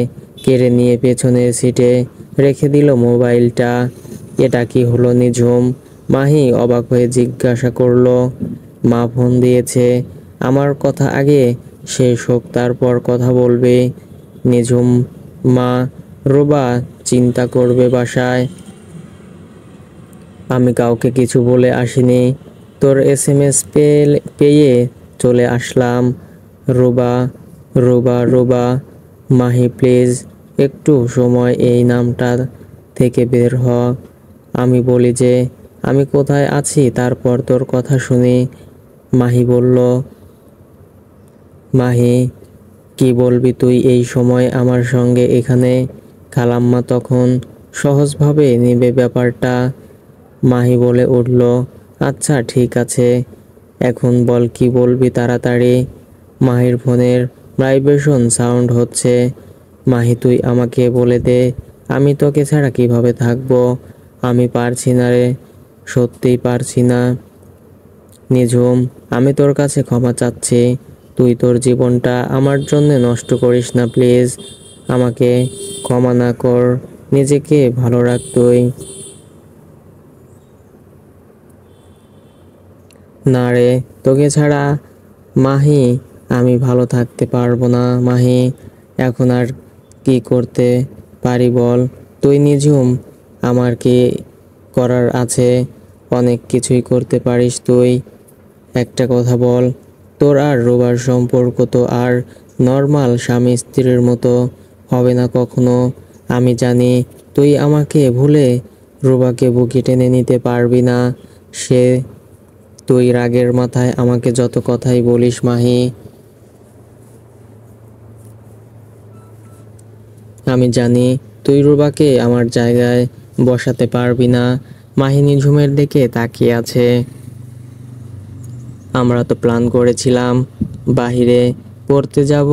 কেড়ে নিয়ে পেছনের সিটে রেখে দিল মোবাইলটা। এটা কি হলো নিঝুম? মাহি অবাক হয়ে জিজ্ঞাসা করলো। মা ফোন দিয়েছে, আমার কথা আগে শেষ হোক তারপর কথা বলবে। নিঝুম, মা, রুবা চিন্তা করবে বাসায়। আমি কাউকে কিছু বলে আসিনি, তোর SMS পেয়ে চলে আসলাম। রুবা, রুবা, রুবা। মাহি প্লিজ একটু সময় এই নামটা থেকে বের হ। আমি বলি যে আমি কোথায় আছি, তারপর তোর কথা শুনি। মাহি বলল, মাহি, কি বলবি তুই এই সময় আমার সঙ্গে এখানে? খালাম্মা তখন সহজভাবে নিবে ব্যাপারটা। মাহি বলে উঠল, আচ্ছা ঠিক আছে, এখন বল কি বলবি তাড়াতাড়ি। মাহির ফোনের ভাইব্রেশন সাউন্ড হচ্ছে। মাহি, তুই আমাকে বলে দে, আমি তোকে ছাড়া কিভাবে থাকবো? আমি পারছি না রে, সত্যিই পারছি না। নিঝুম, আমি তোর কাছে ক্ষমা চাচ্ছি। তুই তোর জীবনটা আমার জন্য নষ্ট করিস না প্লিজ। আমাকে ক্ষমা না কর, নিজেকে ভালো রাখ তুই। না রে, তোকে ছাড়া মাহি আমি ভালো থাকতে পারবো না। মাহি, এখন আর কি করতে পারি বল? তুই নিঝুম, আমার কি করার আছে? অনেক কিছুই করতে পারিস তুই। একটা কথা বল, তোর আর রুবার সম্পর্ক তো আর নর্মাল স্বামী স্ত্রীর মতো হবে না কখনো। আমি জানি তুই আমাকে ভুলে রুবাকে বুকে টেনে নিতে পারবি না। সে তুই রাগের মাথায় আমাকে যত কথাই বলিস মাহি, আমি জানি তুই রুবাকে আমার জায়গায় বসাতে পারবি না। মাহি নিঝুমের দিকে তাকিয়ে আছে। আমরা তো প্ল্যান করেছিলাম বাহিরে পড়তে যাব,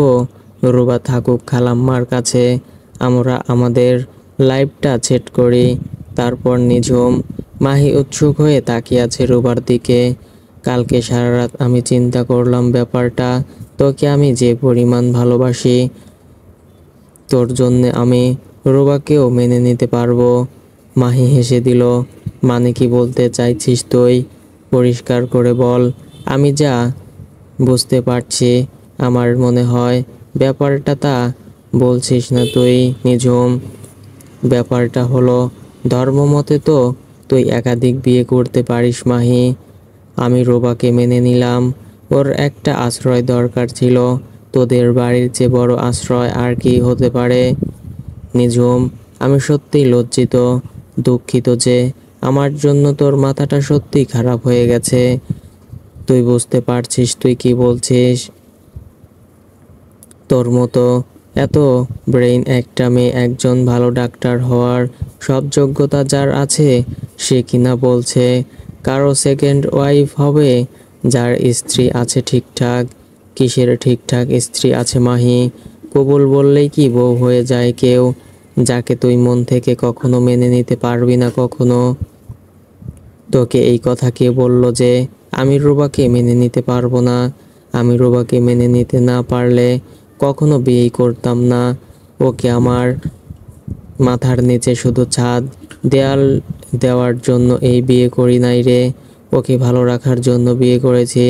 রুবা থাকুক খালাম্মার কাছে, আমরা আমাদের লাইফটা সেট করি, তারপর নিঝুম। মাহি উৎসুক হয়ে তাকিয়ে আছে রুবার দিকে। কালকে সারা রাত আমি চিন্তা করলাম ব্যাপারটা। তোকে আমি যে পরিমাণ ভালোবাসি, তোর জন্য আমি রুবাকেও মেনে নিতে পারবো। মাহি হেসে দিল। মানে কি বলতে চাইছিস তুই? পরিষ্কার করে বল। আমি যা বুঝতে পারছি, আমার মনে হয় ব্যাপারটা তা বলছিস না তুই নিঝুম। ব্যাপারটা হলো, ধর্মমতে তো তুই একাধিক বিয়ে করতে পারিস মাহি। আমি রুবাকে মেনে নিলাম, ওর একটা আশ্রয় দরকার ছিল। তোদের বাড়ির চেয়ে বড় আশ্রয় আর কি হতে পারে? নিঝুম, আমি সত্যিই লজ্জিত, দুঃখিত যে আমার জন্য তোর মাথাটা সত্যিই খারাপ হয়ে গেছে। তুই বুঝতে পারছিস তুই কি বলছিস? তোর মতো এত ব্রেইন একটা মেয়ে, একজন ভালো ডাক্তার হওয়ার সব যোগ্যতা যার আছে, সে কিনা বলছে কারো সেকেন্ড ওয়াইফ হবে, যার স্ত্রী আছে ঠিকঠাক। কিসের ঠিকঠাক স্ত্রী আছে মাহি? কবুল বললেই কি বউ হয়ে যায় কেউ, যাকে তুই মন থেকে কখনো মেনে নিতে পারবি না কখনো? তোকে এই কথা কে বলল যে আমি রুবাকে মেনে নিতে পারবো না? আমি রুবাকে মেনে নিতে না পারলে কখনো বিয়েই করতাম না। ওকে আমার মাথার নিচে শুধু ছাদ দেয়াল দেওয়ার জন্য এই বিয়ে করি নাই রে, ওকে ভালো রাখার জন্য বিয়ে করেছি।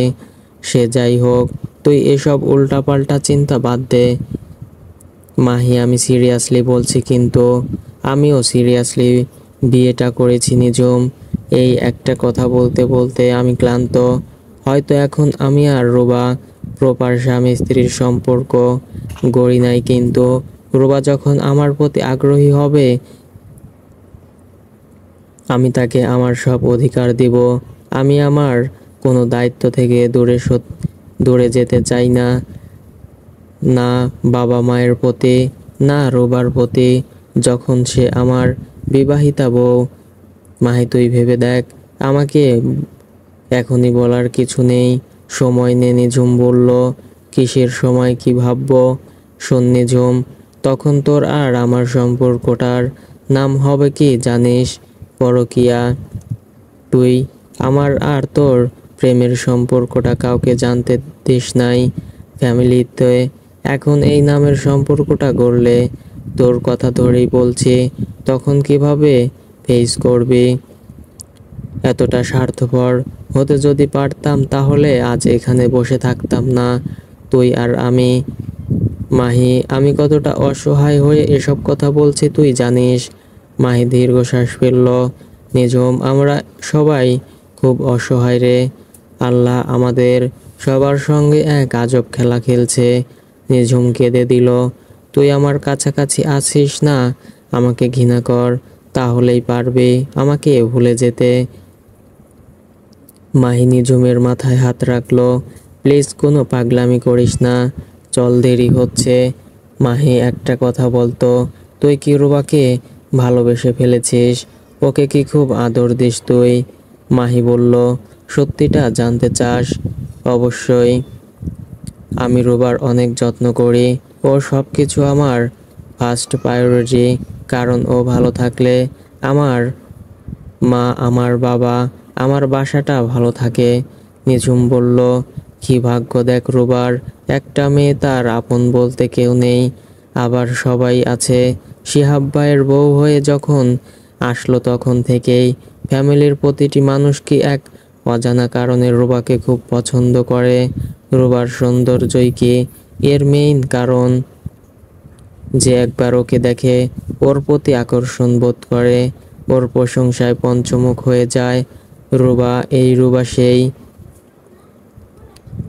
সে যাই হোক, তুই এসব উল্টাপাল্টা চিন্তা বাদ দে। মাহি, আমি সিরিয়াসলি বলছি, কিন্তু আমিও সিরিয়াসলি বিয়েটা করেছি নিঝুম। এই একটা কথা বলতে বলতে আমি ক্লান্ত। হয়তো এখন আমি আর রুবা প্রপার স্বামী স্ত্রীর সম্পর্ক গড়ি নাই, কিন্তু রুবা যখন আমার প্রতি আগ্রহী হবে, আমি তাকে আমার সব অধিকার দিব। আমি আমার কোনো দায়িত্ব থেকে দূরে যেতে চাই না, না বাবা মায়ের প্রতি, না রুবার প্রতি, যখন সে আমার বিবাহিতা বউ। মাহি, তুই ভেবে দেখ, আমাকে এখনই বলার কিছু নেই, সময় নে। নিঝুম বলল, কিসের সময়, কি ভাববো? শোন নিঝুম, তখন তোর আর আমার সম্পর্কটার নাম হবে কি জানিস? পরকিয়া। তুই আমার আর তোর প্রেমের সম্পর্কটা কাউকে জানতে দিস নাই ফ্যামিলিতে। এখন এই নামের সম্পর্কটা গড়লে, তোর কথা ধরেই বলছি, তখন কিভাবে ফেস করবি? এতটা স্বার্থপর হতে যদি পারতাম তাহলে আজ এখানে বসে থাকতাম না, তুই আর আমি। মাহি, আমি কতটা অসহায় হয়ে এসব কথা বলছি তুই জানিস? মাহি দীর্ঘশ্বাস ফেলল। নিঝুম, আমরা সবাই খুব অসহায় রে। আল্লাহ আমাদের সবার সঙ্গে এক আজব খেলা খেলছে। নিঝুম কেঁদে দিল। তুই আমার কাছাকাছি আছিস না, আমাকে ঘৃণা কর, তাহলেই পারবি আমাকে ভুলে যেতে। মাহি নিঝুমের মাথায় হাত রাখলো। প্লিজ কোনো পাগলামি করিস না, চল দেরি হচ্ছে। মাহি, একটা কথা বলতো, তুই কি রুবাকে ভালোবেসে ফেলেছিস? ওকে কি খুব আদর দিস তুই? মাহি বলল, সত্যিটা জানতে চাস? অবশ্যই। আমি রুবার অনেক যত্ন করি, ও সব কিছু আমার ফার্স্ট প্রায়োরিটি, কারণ ও ভালো থাকলে আমার মা, আমার বাবা, আমার বাসাটা ভালো থাকে। নিঝুম বলল, কি ভাগ্য দেখ রুবার, একটা মেয়ে, তার আপন বলতে কেউ নেই, আবার সবাই আছে। শিহাব ভাইয়ের বউ হয়ে যখন আসলো তখন থেকেই ফ্যামিলির প্রতিটি মানুষ কি এক অজানা কারণে রুবাকে খুব পছন্দ করে। রুবার সৌন্দর্যই কি এর মেইন কারণ? যে একবার ওকে দেখে ওর প্রতি আকর্ষণ বোধ করে, ওর প্রশংসায় পঞ্চমুখ হয়ে যায়। রুবা, এই রুবা সেই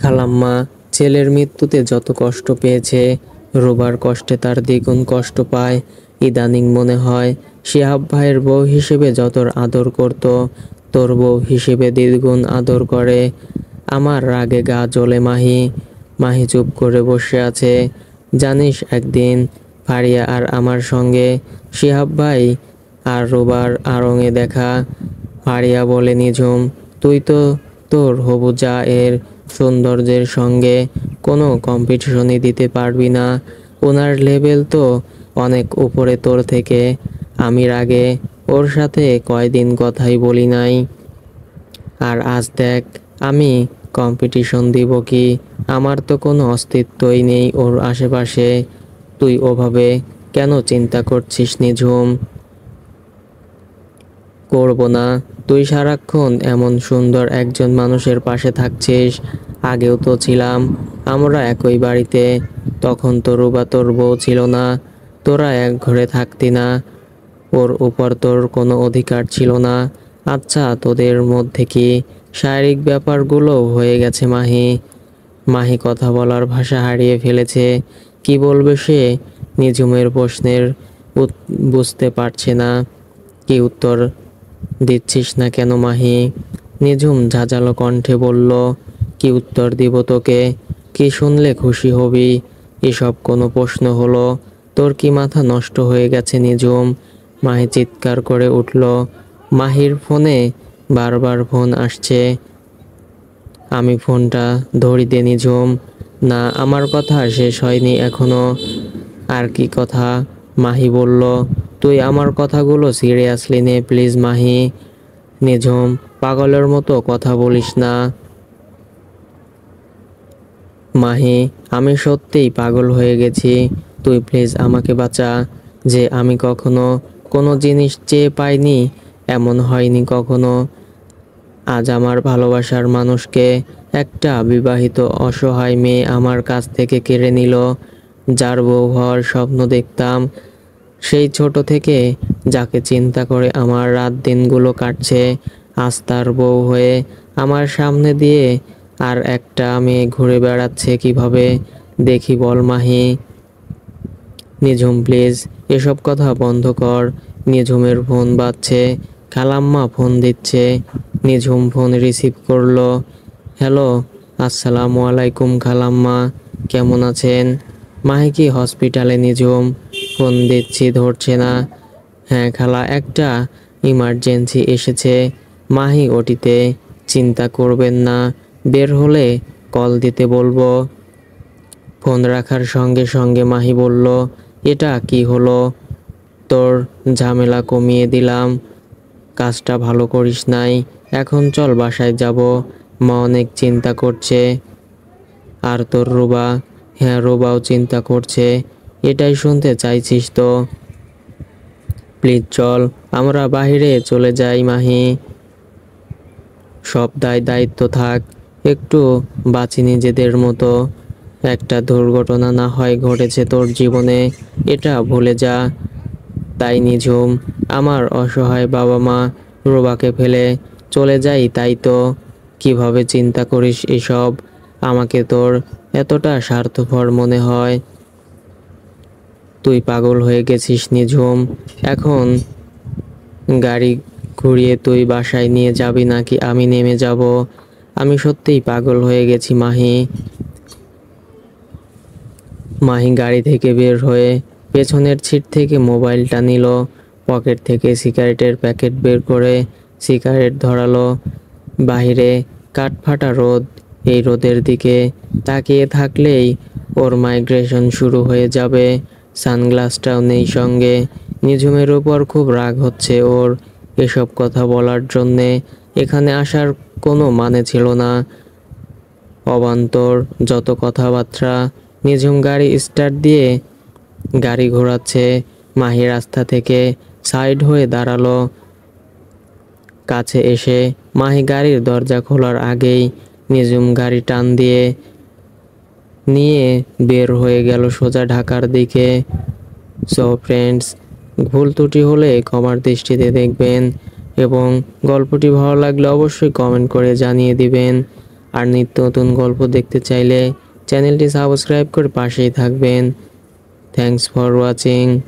খালাম্মা ছেলের মৃত্যুতে যত কষ্ট পেয়েছে, রুবার কষ্টে তার দ্বিগুণ কষ্ট পায়। ইদানিং মনে হয় শিহাব ভাইয়ের বউ হিসেবে যত আদর করত, তোর বউ হিসেবে দ্বিগুণ আদর করে। আমার রাগে গা জ্বলে মাহি। মাহি চুপ করে বসে আছে। জানিস, একদিন ফারিয়া আর আমার সঙ্গে শিহাব ভাই আর রুবার আড়ঙে দেখা। ফারিয়া বলে, নিঝুম, তুই তো তোর হবু জা এর সৌন্দর্যের সঙ্গে কোনো কম্পিটিশনই দিতে পারবি না, ওনার লেভেল তো অনেক উপরে তোর থেকে। আমি রাগে ওর সাথে কয়দিন কথাই বলি নাই, আর আজ দেখ আমি কম্পিটিশন দিব কি? আমার তো কোনো অস্তিত্বই নেই ওর আশেপাশে। তুই ওভাবে কেন চিন্তা করছিস নিঝুম? করব না? তুই সারাক্ষণ এমন সুন্দর একজন মানুষের পাশে থাকছিস। আগেও তো ছিলাম, আমরা একই বাড়িতে, তখন তো রুবা তোর বউ ছিল না, তোরা এক ঘরে থাকতি না, ওর উপর তোর কোনো অধিকার ছিল না। আচ্ছা, তোদের মধ্যে কি শারীরিক ব্যাপারগুলো হয়ে গেছে মাহি? মাহি কথা বলার ভাষা হারিয়ে ফেলেছে। কি বলবে সে? নিঝুমের প্রশ্নের বুঝতে পারছে না কি উত্তর দিচ্ছিস না কেন মাহি। নিঝুম ঝাঁঝালো কণ্ঠে বলল, কি উত্তর দিব তোকে? কি শুনলে খুশি হবি? এসব কোনো প্রশ্ন হলো? তোর কি মাথা নষ্ট হয়ে গেছে নিঝুম? মাহি চিৎকার করে উঠল। মাহির ফোনে বারবার ফোন আসছে। আমি ফোনটা ধরি দে নিঝুম। না, আমার কথা শেষ হয়নি এখনো। আর কি কথা? মাহি বলল, তুই আমার কথাগুলো সিরিয়াসলি নে প্লিজ মাহি। নিঝুম, পাগলের মতো কথা বলিস না। মাহি, আমি সত্যিই পাগল হয়ে গেছি। তুই প্লিজ আমাকে বাঁচা। যে আমি কখনো কোনো জিনিস চেয়ে পাইনি এমন হয়নি কখনো। আজ আমার ভালোবাসার মানুষকে একটা বিবাহিত অসহায় মেয়ে আমার কাছ থেকে কেড়ে নিল। যার বউ হওয়ার স্বপ্ন দেখতাম সেই ছোট থেকে, যাকে চিন্তা করে আমার রাত দিনগুলো কাটছে, আজ তার বউ হয়ে আমার সামনে দিয়ে আর একটা মেয়ে ঘুরে বেড়াচ্ছে কিভাবে? দেখি বল মাহি। নিঝুম প্লিজ এসব কথা বন্ধ কর। নিঝুমের ফোন বাজছে। খালাম্মা ফোন দিচ্ছে। নিঝুম ফোন রিসিভ করলো। হ্যালো, আসসালামু আলাইকুম খালাম্মা, কেমন আছেন? মাহি কি হসপিটালে? নিঝুম, ফোন দিচ্ছি ধরছে না। হ্যাঁ খালা, একটা ইমার্জেন্সি এসেছে। মাহি ওটিতে। চিন্তা করবেন না, বের হলে কল দিতে বলবো। ফোন রাখার সঙ্গে সঙ্গে মাহি বলল, এটা কি হলো? তোর ঝামেলা কমিয়ে দিলাম, কাজটা ভালো করিস নাই। এখন চল বাসায় যাব, মা অনেক চিন্তা করছে। আর তোর রুবা? হ্যাঁ, রুবাও চিন্তা করছে। এটাই শুনতে চাইছিস তো? প্লিজ চল, আমরা বাইরে চলে যাই মাহি। সব দায়িত্ব থাক, একটু বাঁচি নিজেদের মতো। একটা দুর্ঘটনা না হয় ঘটেছে তোর জীবনে, এটা ভুলে যা। তাই নিঝুম, আমার অসহায় বাবা মা রুবাকে ফেলে চলে যাই তাই তো? কিভাবে চিন্তা করিস এসব? আমাকে তোর এতটা স্বার্থপর মনে হয়? তুই পাগল হয়ে গেছিস নিঝুম। এখন গাড়ি ঘুরিয়ে তুই বাসায় নিয়ে যাবি নাকি আমি নেমে যাব? আমি সত্যিই পাগল হয়ে গেছি মাহি। মাহি গাড়ি থেকে বের হয়ে পেছনের সিট থেকে মোবাইলটা নিল। পকেট থেকে সিগারেটের প্যাকেট বের করে সিগারেট ধরালো। বাইরে কাঠফাটা রোদ। এই রোদের দিকে তাকিয়ে থাকলেই ওর মাইগ্রেশন শুরু হয়ে যাবে। সানগ্লাসটাও নেই সঙ্গে। নিঝুমের উপর খুব রাগ হচ্ছে ওর। এসব কথা বলার জন্যে এখানে আসার কোনো মানে ছিল না। অবান্তর যত কথাবার্তা। নিঝুম গাড়ি স্টার্ট দিয়ে গাড়ি ঘোরাচ্ছে। মাহি রাস্তা থেকে সাইড হয়ে দাঁড়ালো। কাছে এসে মাহি গাড়ির দরজা খোলার আগেই নিঝুম গাড়ি টান দিয়ে নিয়ে বের হয়ে গেল সোজা ঢাকার দিকে। সো ফ্রেন্ডস, ভুল ত্রুটি হলে ক্ষমার দৃষ্টিতে দেখবেন এবং গল্পটি ভালো লাগলে অবশ্যই কমেন্ট করে জানিয়ে দিবেন। আর নিত্য নতুন গল্প দেখতে চাইলে চ্যানেলটি সাবস্ক্রাইব করে পাশেই থাকবেন। Thanks for watching.